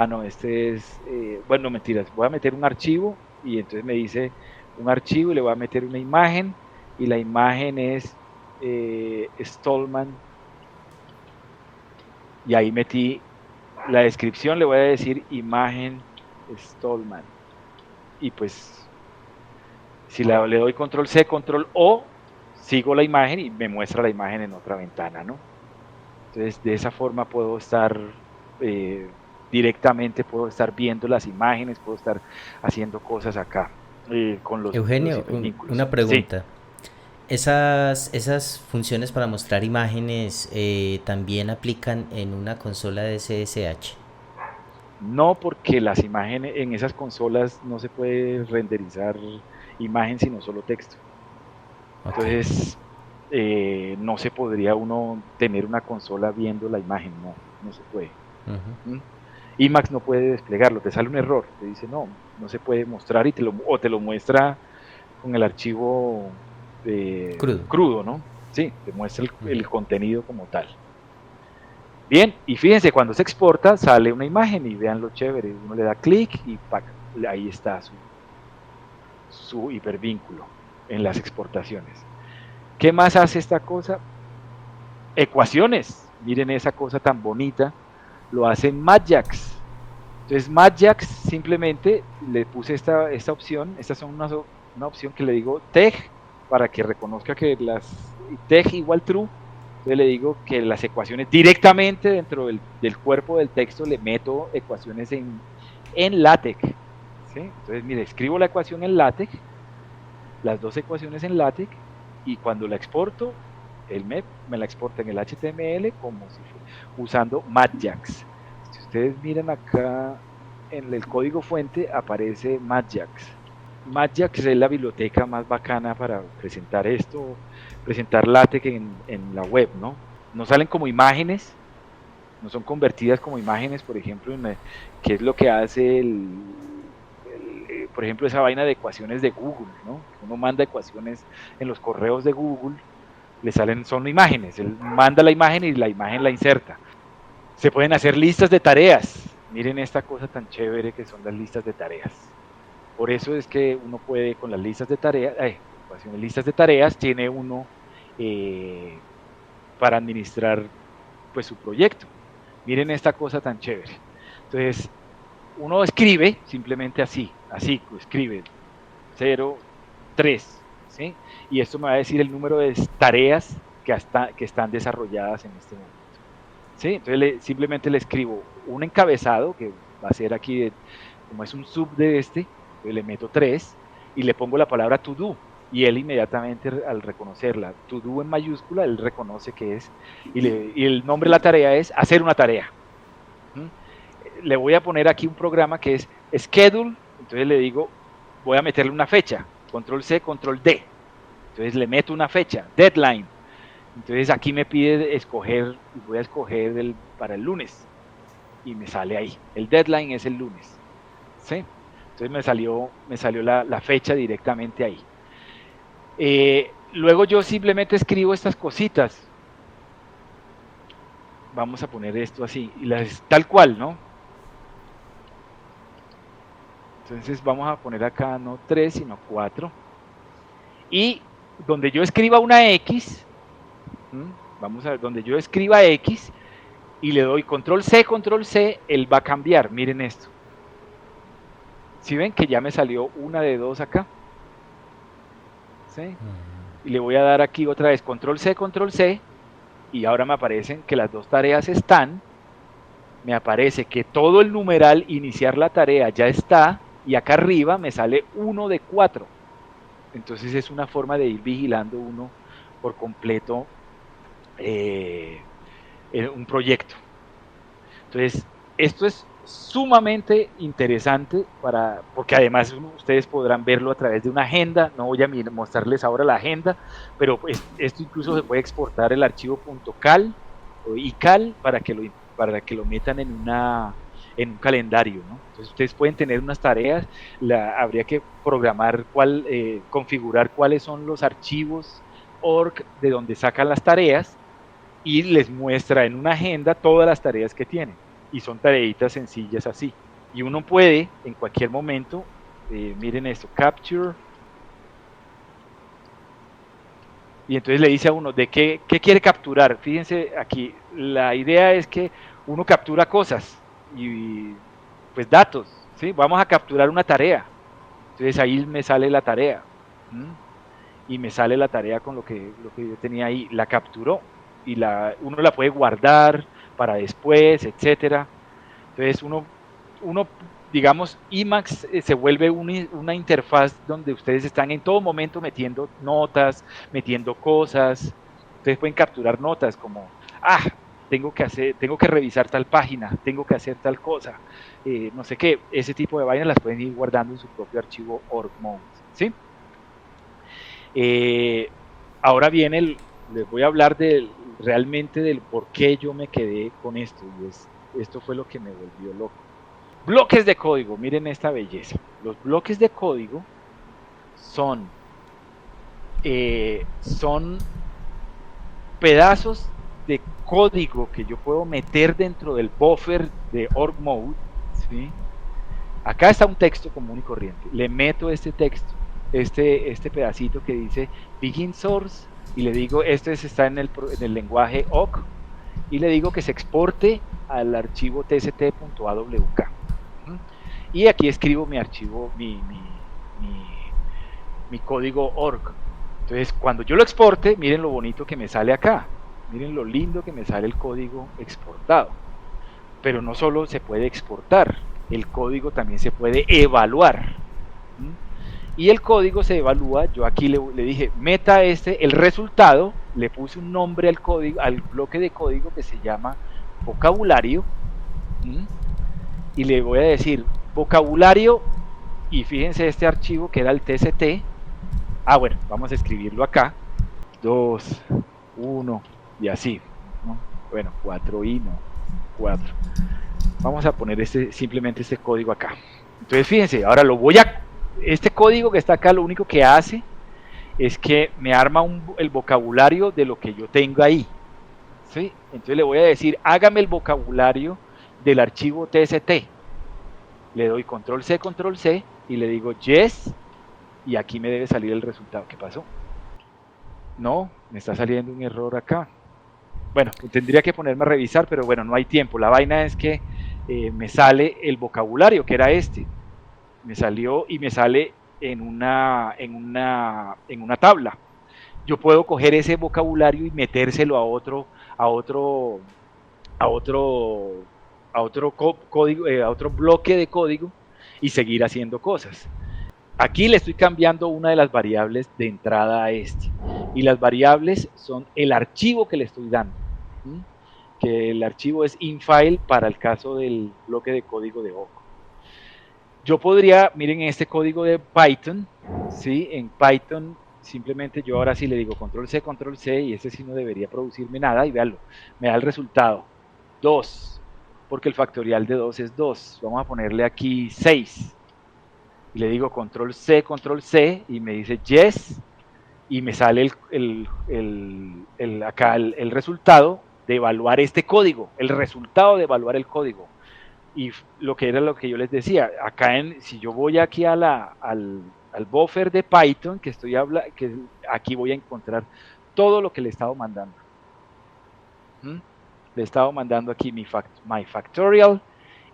No, este es, bueno, mentiras, voy a meter un archivo, y entonces me dice un archivo, y le voy a meter una imagen, y la imagen es Stallman, y ahí metí la descripción, le voy a decir imagen Stallman, y pues si le doy control C, control O, sigo la imagen y me muestra la imagen en otra ventana, ¿no? Entonces de esa forma puedo estar directamente, puedo estar viendo las imágenes, puedo estar haciendo cosas acá con los Eugenio, una pregunta. Sí. ¿Esas funciones para mostrar imágenes también aplican en una consola de SSH? No, porque las imágenes en esas consolas no se puede renderizar imagen sino solo texto. Okay. Entonces no se podría uno tener una consola viendo la imagen, no se puede. Uh-huh. Emacs no puede desplegarlo, te sale un error, te dice no se puede mostrar, y te lo muestra con el archivo crudo, ¿no? Sí, te muestra el contenido como tal. Bien, y fíjense, cuando se exporta sale una imagen, y vean lo chévere, uno le da clic y ahí está su hipervínculo en las exportaciones. ¿Qué más hace esta cosa? Ecuaciones, miren esa cosa tan bonita, lo hacen Madjax. Entonces Madjax, simplemente le puse esta opción, estas son una opción que le digo TEG, para que reconozca que TEG igual true. Entonces le digo que las ecuaciones directamente dentro del cuerpo del texto le meto ecuaciones en LaTeX, ¿sí? Entonces mire, escribo la ecuación en LaTeX, las dos ecuaciones en LaTeX, y cuando la exporto, el MEP me la exporta en el HTML como si fuera usando Madjax. Si ustedes miran acá en el código fuente aparece Madjax. Madjax es la biblioteca más bacana para presentar esto, presentar LaTeX en la web, ¿no? No salen como imágenes, no son convertidas como imágenes, por ejemplo, que es lo que hace por ejemplo, esa vaina de ecuaciones de Google, ¿no? Uno manda ecuaciones en los correos de Google, le salen, son imágenes, él manda la imagen y la imagen la inserta. Se pueden hacer listas de tareas, miren esta cosa tan chévere que son las listas de tareas. Por eso es que uno puede con las listas de tareas, listas de tareas tiene uno para administrar pues su proyecto. Miren esta cosa tan chévere. Entonces, uno escribe simplemente así, escribe 0, 3, ¿sí? Y esto me va a decir el número de tareas que están desarrolladas en este momento, ¿sí? Entonces simplemente le escribo un encabezado, que va a ser aquí, como es un sub de entonces le meto 3 y le pongo la palabra to do, y él inmediatamente al reconocerla, to do en mayúscula, él reconoce que es, y el nombre de la tarea es hacer una tarea. Le voy a poner aquí un programa que es schedule, entonces le digo, voy a meterle una fecha, control C, control D, entonces le meto una fecha, deadline, entonces aquí me pide escoger, y voy a escoger para el lunes, y me sale ahí, el deadline es el lunes, ¿sí? Entonces me salió la fecha directamente ahí. Luego yo simplemente escribo estas cositas, vamos a poner esto así, y tal cual, ¿no? Entonces vamos a poner acá no 3, sino 4. Y donde yo escriba una X, vamos a ver, donde yo escriba X y le doy control C, él va a cambiar. Miren esto. ¿Sí ven que ya me salió una de 2 acá? ¿Sí? Y le voy a dar aquí otra vez control C, y ahora me aparecen que las dos tareas están. Me aparece que todo el numeral iniciar la tarea ya está, y acá arriba me sale 1 de 4. Entonces es una forma de ir vigilando uno por completo un proyecto. Entonces, esto es sumamente interesante porque además ustedes podrán verlo a través de una agenda. No voy a mostrarles ahora la agenda, pero pues, esto incluso se puede exportar el archivo .cal o .ical para que lo metan en un calendario, ¿no? Entonces ustedes pueden tener unas tareas, habría que programar configurar cuáles son los archivos org de donde sacan las tareas y les muestra en una agenda todas las tareas que tienen, y son tareitas sencillas así, y uno puede en cualquier momento, miren esto, capture, y entonces le dice a uno de qué quiere capturar. Fíjense aquí, la idea es que uno captura cosas y pues datos, ¿sí? Vamos a capturar una tarea, entonces ahí me sale la tarea, y me sale la tarea con lo que yo tenía ahí, la capturó, y uno la puede guardar para después, etcétera. Entonces uno digamos, Emacs se vuelve una interfaz donde ustedes están en todo momento metiendo notas, metiendo cosas. Ustedes pueden capturar notas como, tengo que revisar tal página, tengo que hacer tal cosa, no sé qué. Ese tipo de vainas las pueden ir guardando en su propio archivo org mode, ¿sí? Ahora viene les voy a hablar realmente del por qué yo me quedé con esto, y esto fue lo que me volvió loco. Bloques de código, miren esta belleza. Los bloques de código son pedazos de código que yo puedo meter dentro del buffer de org mode, ¿sí? Acá está un texto común y corriente. Le meto este texto, este pedacito que dice begin source, y le digo, está en el lenguaje awk, y le digo que se exporte al archivo tst.awk. Y aquí escribo mi archivo, mi código org. Entonces, cuando yo lo exporte, miren lo bonito que me sale acá. Miren lo lindo que me sale el código exportado. Pero no solo se puede exportar, el código también se puede evaluar. Y el código se evalúa, yo aquí le dije, meta el resultado, le puse un nombre al bloque de código que se llama vocabulario, y le voy a decir vocabulario, y fíjense este archivo que era el tst. Bueno, vamos a escribirlo acá, 2, 1, y así, ¿no? Bueno, 4 y no, 4. Vamos a poner simplemente este código acá. Entonces fíjense, ahora este código que está acá, lo único que hace es que me arma el vocabulario de lo que yo tengo ahí, ¿sí? Entonces le voy a decir, hágame el vocabulario del archivo tst. Le doy control C, y le digo yes, y aquí me debe salir el resultado. ¿Qué pasó? No, me está saliendo un error acá. Bueno, tendría que ponerme a revisar, pero bueno, no hay tiempo. La vaina es que me sale el vocabulario, que era este. Me salió y me sale en una tabla. Yo puedo coger ese vocabulario y metérselo a otro bloque de código y seguir haciendo cosas. Aquí le estoy cambiando una de las variables de entrada a y las variables son el archivo que le estoy dando, que el archivo es infile para el caso del bloque de código de awk. Yo podría, miren este código de Python, ¿sí? En Python simplemente yo ahora sí le digo control C, y ese sí no debería producirme nada, y véanlo, me da el resultado 2, porque el factorial de 2 es 2. Vamos a ponerle aquí 6, y le digo control C, y me dice yes, y me sale acá el resultado de evaluar este código, el resultado de evaluar el código. Y lo que yo les decía, acá si yo voy aquí al buffer de Python que aquí voy a encontrar todo lo que le he estado mandando. Le he estado mandando aquí my factorial,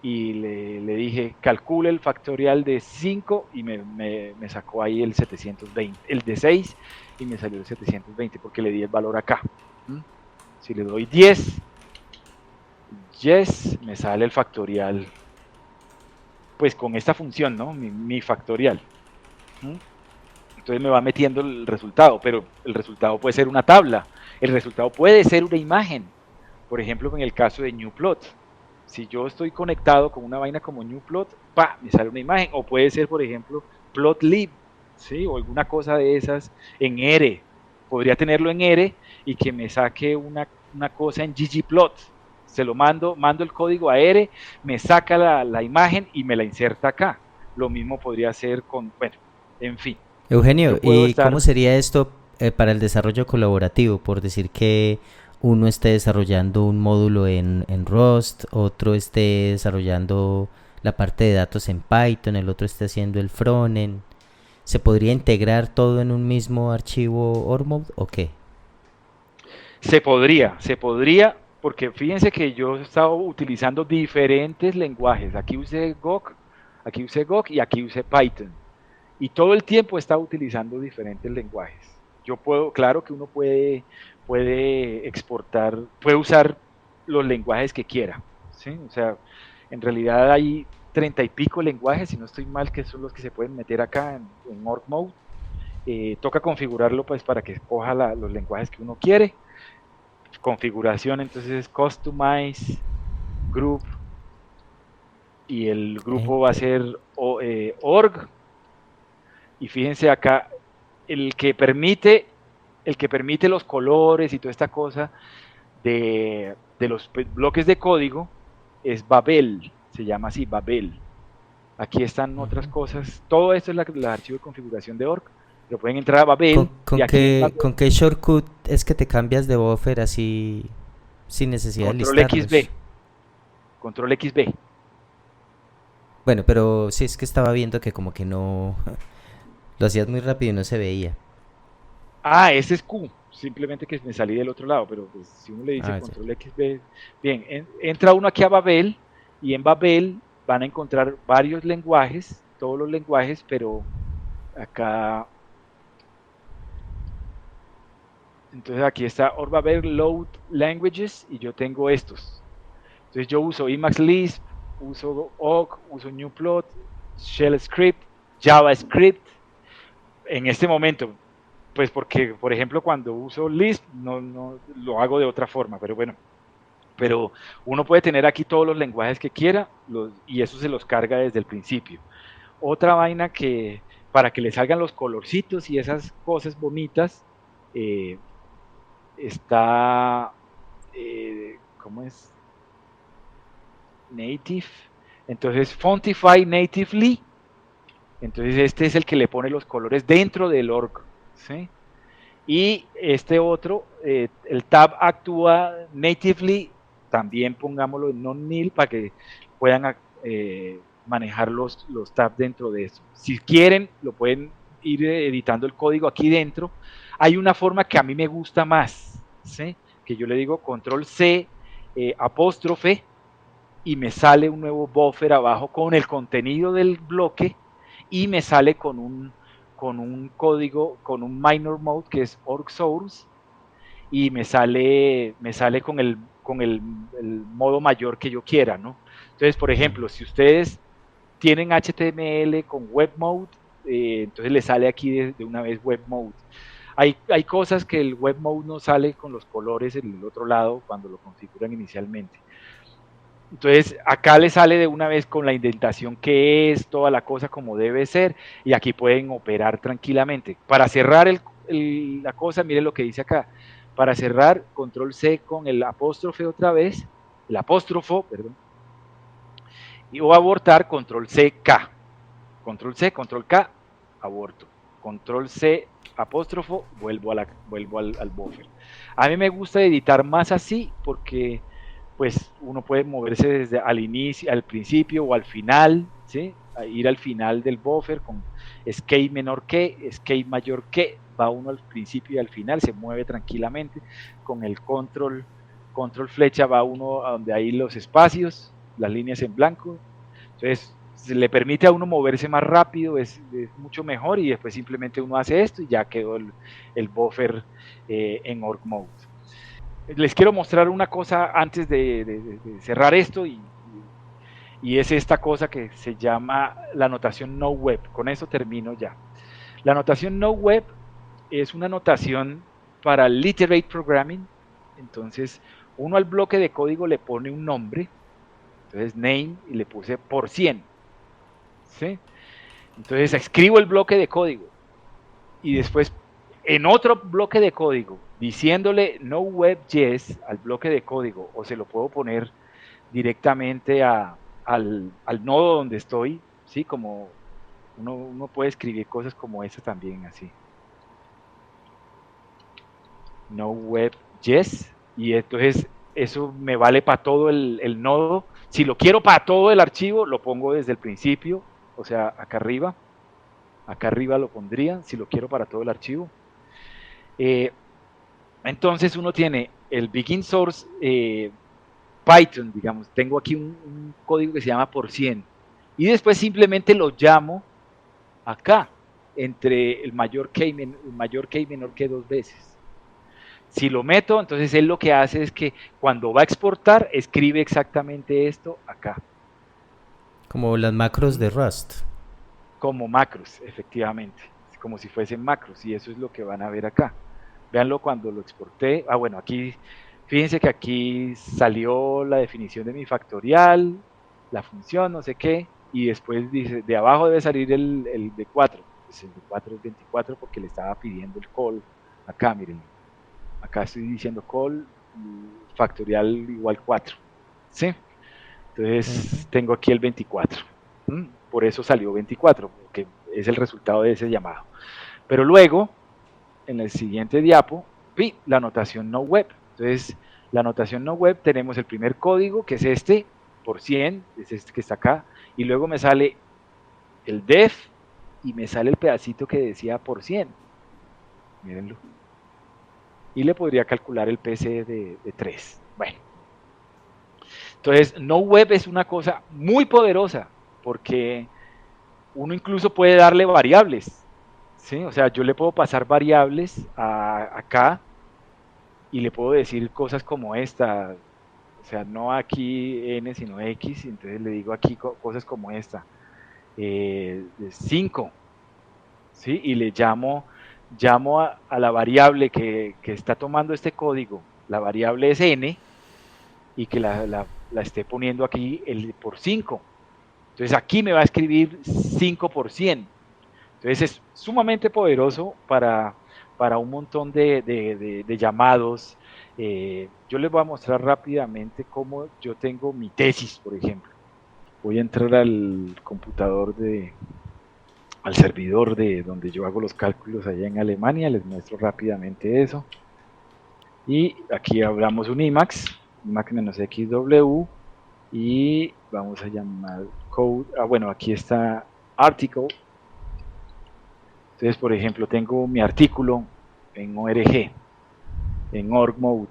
y le dije calcule el factorial de 5, y me sacó ahí el 720, el de 6, y me salió el 720 porque le di el valor acá. Si le doy 10, yes, me sale el factorial, pues con esta función, ¿no? Mi factorial. Entonces me va metiendo el resultado, pero el resultado puede ser una tabla, el resultado puede ser una imagen. Por ejemplo, en el caso de NewPlot, si yo estoy conectado con una vaina como NewPlot, me sale una imagen, o puede ser, por ejemplo, Plotlib, ¿sí? O alguna cosa de esas en R. Podría tenerlo en R y que me saque una cosa en ggplot. Se lo mando el código a R, me saca la imagen y me la inserta acá. Lo mismo podría hacer con, bueno, en fin. Eugenio, ¿y cómo sería esto para el desarrollo colaborativo? Por decir que uno esté desarrollando un módulo en Rust, otro esté desarrollando la parte de datos en Python, el otro esté haciendo el frontend. ¿Se podría integrar todo en un mismo archivo ORMOD o qué? Se podría, porque fíjense que yo he estado utilizando diferentes lenguajes. Aquí usé Go y aquí usé Python. Y todo el tiempo he estado utilizando diferentes lenguajes. Yo puedo, claro que uno puede exportar, puede usar los lenguajes que quiera, ¿sí? O sea, en realidad hay 30 y pico lenguajes, si no estoy mal, que son los que se pueden meter acá en Org Mode. Toca configurarlo pues para que escoja los lenguajes que uno quiere. Configuración, entonces Customize, Group, y el grupo va a ser org. Y fíjense acá, el que permite los colores y toda esta cosa de los bloques de código es Babel, se llama así, Babel. Aquí están otras cosas, todo esto es el archivo de configuración de org. Lo pueden entrar a Babel. ¿Con qué shortcut es que te cambias de buffer así sin necesidad de listarlos? Control XB. Bueno, pero sí, es que estaba viendo que como que no... Lo hacías muy rápido y no se veía. Ese es Q. Simplemente que me salí del otro lado, pero pues, si uno le dice control XB... Bien, entra uno aquí a Babel, y en Babel van a encontrar varios lenguajes, todos los lenguajes, pero acá... Entonces aquí está Babel Load Languages, y yo tengo estos. Entonces yo uso Emacs Lisp, uso Awk, uso NewPlot, Shell Script, JavaScript. En este momento, pues porque, por ejemplo, cuando uso Lisp, no lo hago de otra forma, pero bueno. Pero uno puede tener aquí todos los lenguajes que quiera, y eso se los carga desde el principio. Otra vaina que, para que le salgan los colorcitos y esas cosas bonitas, está, ¿cómo es? Native. Entonces, Fontify Natively. Entonces este es el que le pone los colores dentro del org, ¿sí? Y este otro, el tab actúa natively, también pongámoslo en non-nil para que puedan manejar los tabs dentro de eso. Si quieren, lo pueden ir editando el código aquí dentro. Hay una forma que a mí me gusta más, ¿sí? Que yo le digo control C, apóstrofe, y me sale un nuevo buffer abajo con el contenido del bloque, y me sale con un código, con un minor mode que es org source, y me sale con el modo mayor que yo quiera, ¿no? Entonces, por ejemplo, si ustedes tienen HTML con web mode, entonces le sale aquí de una vez web mode. Hay cosas que el web mode no sale con los colores en el otro lado cuando lo configuran inicialmente. Entonces acá le sale de una vez con la indentación que es, toda la cosa como debe ser, y aquí pueden operar tranquilamente. Para cerrar la cosa, miren lo que dice acá. Para cerrar, control C con el apóstrofe otra vez, el apóstrofo, perdón, y o abortar, control C, K. Control C, control K, aborto. Control C, apóstrofo, vuelvo al buffer. A mí me gusta editar más así porque pues uno puede moverse desde al principio o al final, ¿sí? A ir al final del buffer con escape menor que, escape mayor que, va uno al principio y al final, se mueve tranquilamente. Con el control flecha va uno a donde hay los espacios, las líneas en blanco. Entonces se le permite a uno moverse más rápido, es mucho mejor, y después simplemente uno hace esto y ya quedó el buffer en org mode. Les quiero mostrar una cosa antes de cerrar esto, y es esta cosa que se llama la notación no web. Con eso termino ya. La notación no-web es una notación para literate programming. Entonces, uno al bloque de código le pone un nombre, entonces name, y le puse %, ¿sí? Entonces escribo el bloque de código y después en otro bloque de código diciéndole no web yes al bloque de código, o se lo puedo poner directamente al nodo donde estoy, ¿sí? Como uno puede escribir cosas como esa también, así. No web yes, y entonces eso me vale para todo el nodo. Si lo quiero para todo el archivo, lo pongo desde el principio, o sea, acá arriba lo pondría, si lo quiero para todo el archivo. Entonces uno tiene el begin source Python, digamos, tengo aquí un código que se llama %, y después simplemente lo llamo acá, entre el mayor que y menor que 2 veces. Si lo meto, entonces él lo que hace es que cuando va a exportar, escribe exactamente esto acá. Como las macros de Rust. Como macros, efectivamente. Como si fuesen macros, y eso es lo que van a ver acá. Véanlo cuando lo exporté. Bueno, aquí, fíjense que aquí salió la definición de mi factorial, la función, no sé qué, y después dice, de abajo debe salir el D4. Pues el D4 es 24 porque le estaba pidiendo el call. Acá, miren. Acá estoy diciendo call factorial igual 4, ¿sí? Entonces tengo aquí el 24, por eso salió 24, porque es el resultado de ese llamado. Pero luego, en el siguiente diapo, la notación no web. Entonces, la notación no web, tenemos el primer código, que es este, %, es este que está acá, y luego me sale el def, y me sale el pedacito que decía %. Mírenlo. Y le podría calcular el PC de 3. Bueno. Entonces, no web es una cosa muy poderosa, porque uno incluso puede darle variables, ¿sí? O sea, yo le puedo pasar variables acá y le puedo decir cosas como esta, o sea, no aquí n sino x, entonces le digo aquí cosas como esta, 5, ¿sí? Y le llamo a la variable que está tomando este código, la variable es n, y que la esté poniendo aquí el por 5. Entonces aquí me va a escribir 5%. Entonces es sumamente poderoso para un montón de llamados. Yo les voy a mostrar rápidamente cómo yo tengo mi tesis, por ejemplo. Voy a entrar al computador al servidor de donde yo hago los cálculos allá en Alemania, les muestro rápidamente eso. Y aquí abramos un Emacs -xw, y vamos a llamar code, bueno, aquí está article. Entonces, por ejemplo, tengo mi artículo en ORG, en org mode,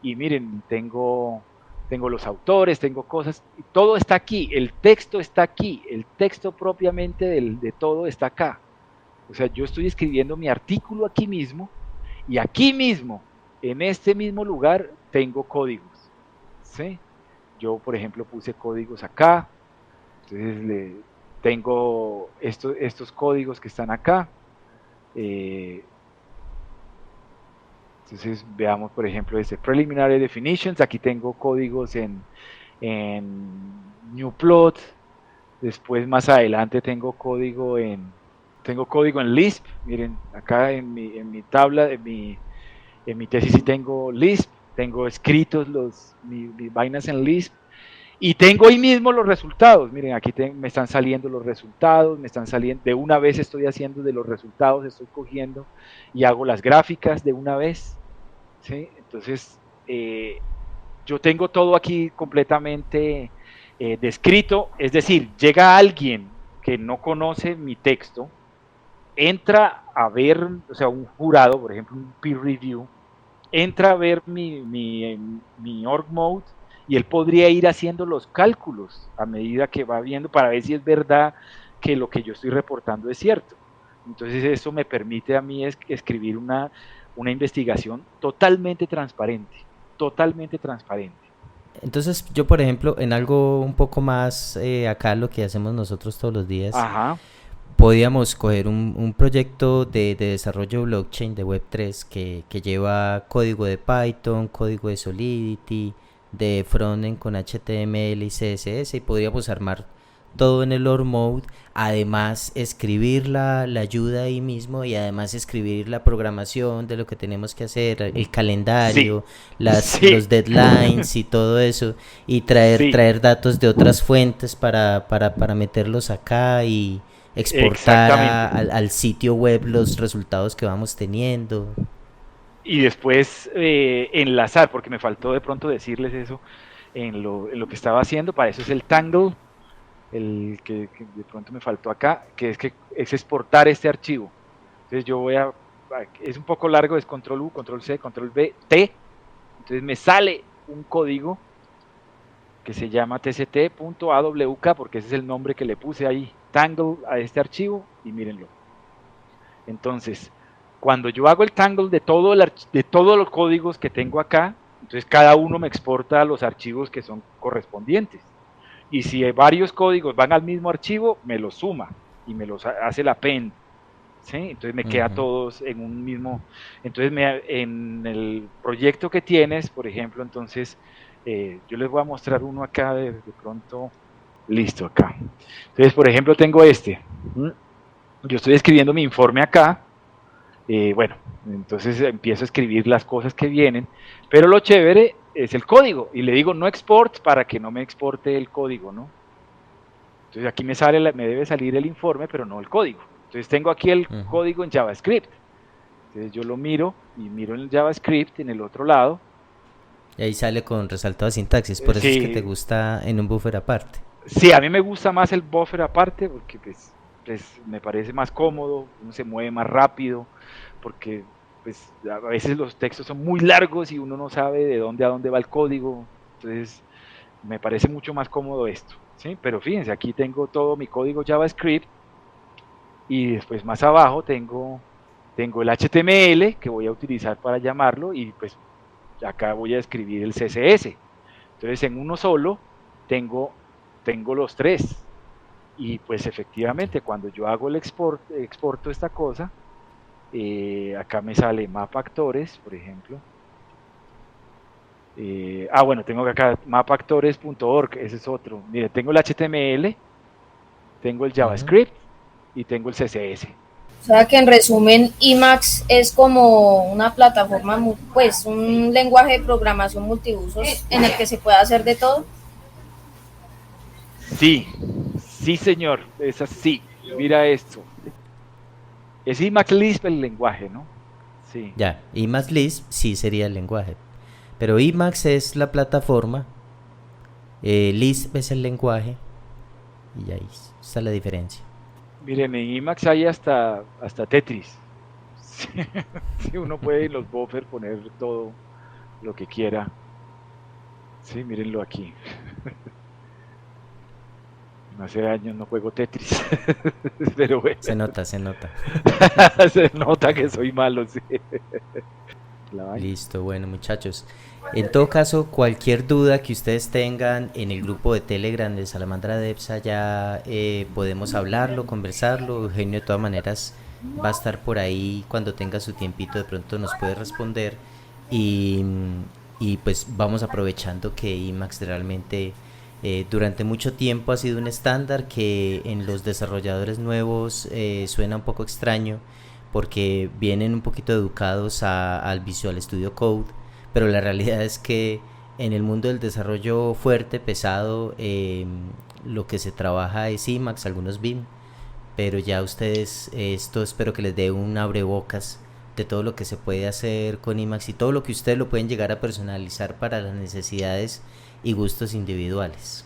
y miren, tengo los autores, tengo cosas, y todo está aquí, el texto está aquí, el texto propiamente de todo está acá. O sea, yo estoy escribiendo mi artículo aquí mismo, y aquí mismo, en este mismo lugar, tengo códigos, ¿sí? Yo, por ejemplo, puse códigos acá, entonces tengo estos códigos que están acá. Entonces veamos, por ejemplo, este Preliminary Definitions. Aquí tengo códigos en Newplot. Después, más adelante, tengo código en Lisp. Miren, acá en mi tabla, en mi tesis sí tengo Lisp. Tengo escritos mis vainas en Lisp. Y tengo ahí mismo los resultados. Miren, aquí me están saliendo los resultados, me están saliendo, de una vez estoy haciendo de los resultados, estoy cogiendo y hago las gráficas de una vez, ¿sí? Entonces, yo tengo todo aquí completamente descrito, es decir, llega alguien que no conoce mi texto, entra a ver, o sea, un jurado, por ejemplo, un peer review, entra a ver mi org mode, y él podría ir haciendo los cálculos a medida que va viendo para ver si es verdad que lo que yo estoy reportando es cierto. Entonces eso me permite a mí escribir una investigación totalmente transparente, totalmente transparente. Entonces yo, por ejemplo, en algo un poco más acá lo que hacemos nosotros todos los días, Ajá. podíamos coger un proyecto de desarrollo blockchain de Web3 que lleva código de Python, código de Solidity, de frontend con HTML y CSS, y podríamos armar todo en el Lore Mode, además escribir la ayuda ahí mismo, y además escribir la programación de lo que tenemos que hacer, el calendario, los deadlines y todo eso, y traer datos de otras fuentes para meterlos acá y exportar al sitio web los resultados que vamos teniendo. Y después enlazar, porque me faltó de pronto decirles eso en lo que estaba haciendo. Para eso es el Tangle, el que de pronto me faltó acá, que es exportar este archivo. Entonces yo es un poco largo, es control U, control C, control V, T. Entonces me sale un código que se llama tct.awk, porque ese es el nombre que le puse ahí, Tangle, a este archivo, y mírenlo. Entonces, cuando yo hago el Tangle de todos los códigos que tengo acá, entonces cada uno me exporta los archivos que son correspondientes. Y si varios códigos van al mismo archivo, me los suma y me los hace la append, ¿sí? Entonces me queda todos en un mismo. Entonces en el proyecto que tienes, por ejemplo, entonces yo les voy a mostrar uno acá de pronto. Listo, acá. Entonces, por ejemplo, tengo este. Yo estoy escribiendo mi informe acá. Bueno, entonces empiezo a escribir las cosas que vienen, pero lo chévere es el código, y le digo no export para que no me exporte el código, ¿no? Entonces aquí me debe salir el informe, pero no el código. Entonces tengo aquí el código en JavaScript. Entonces yo lo miro y miro en el JavaScript en el otro lado. Y ahí sale con resaltado de sintaxis, por eso es que te gusta en un buffer aparte. Sí, a mí me gusta más el buffer aparte porque pues me parece más cómodo, uno se mueve más rápido, porque pues a veces los textos son muy largos y uno no sabe de dónde a dónde va el código. Entonces me parece mucho más cómodo esto, ¿sí? Pero fíjense, aquí tengo todo mi código JavaScript, y después más abajo tengo el HTML que voy a utilizar para llamarlo, y pues acá voy a escribir el CSS. Entonces en uno solo tengo los tres, y pues efectivamente cuando yo hago el exporto esta cosa, acá me sale mapactores, por ejemplo. Bueno, tengo acá mapactores.org, ese es otro. Mire, tengo el HTML, tengo el JavaScript y tengo el CSS. O sea que en resumen, Emacs es como una plataforma, pues un lenguaje de programación multiusos en el que se puede hacer de todo. Sí, señor, es así. Mira esto. Es Emacs Lisp el lenguaje, ¿no? Sí. Ya, Emacs Lisp sí sería el lenguaje, pero Emacs es la plataforma, Lisp es el lenguaje, y ahí está la diferencia. Miren, en Emacs hay hasta Tetris. Sí, uno puede en los buffers poner todo lo que quiera. Sí, mírenlo aquí. Hace años no juego Tetris, pero bueno. Se nota. Se nota que soy malo, sí. Listo, bueno, muchachos. En todo caso, cualquier duda que ustedes tengan en el grupo de Telegram de Salamandra Devs, ya podemos hablarlo, conversarlo. Eugenio de todas maneras va a estar por ahí cuando tenga su tiempito, de pronto nos puede responder, y pues vamos aprovechando que Emacs realmente durante mucho tiempo ha sido un estándar que en los desarrolladores nuevos suena un poco extraño, porque vienen un poquito educados al Visual Studio Code, pero la realidad es que en el mundo del desarrollo fuerte, pesado, lo que se trabaja es Emacs, algunos Vim, pero ya ustedes, esto espero que les dé un abrebocas de todo lo que se puede hacer con Emacs y todo lo que ustedes lo pueden llegar a personalizar para las necesidades y gustos individuales.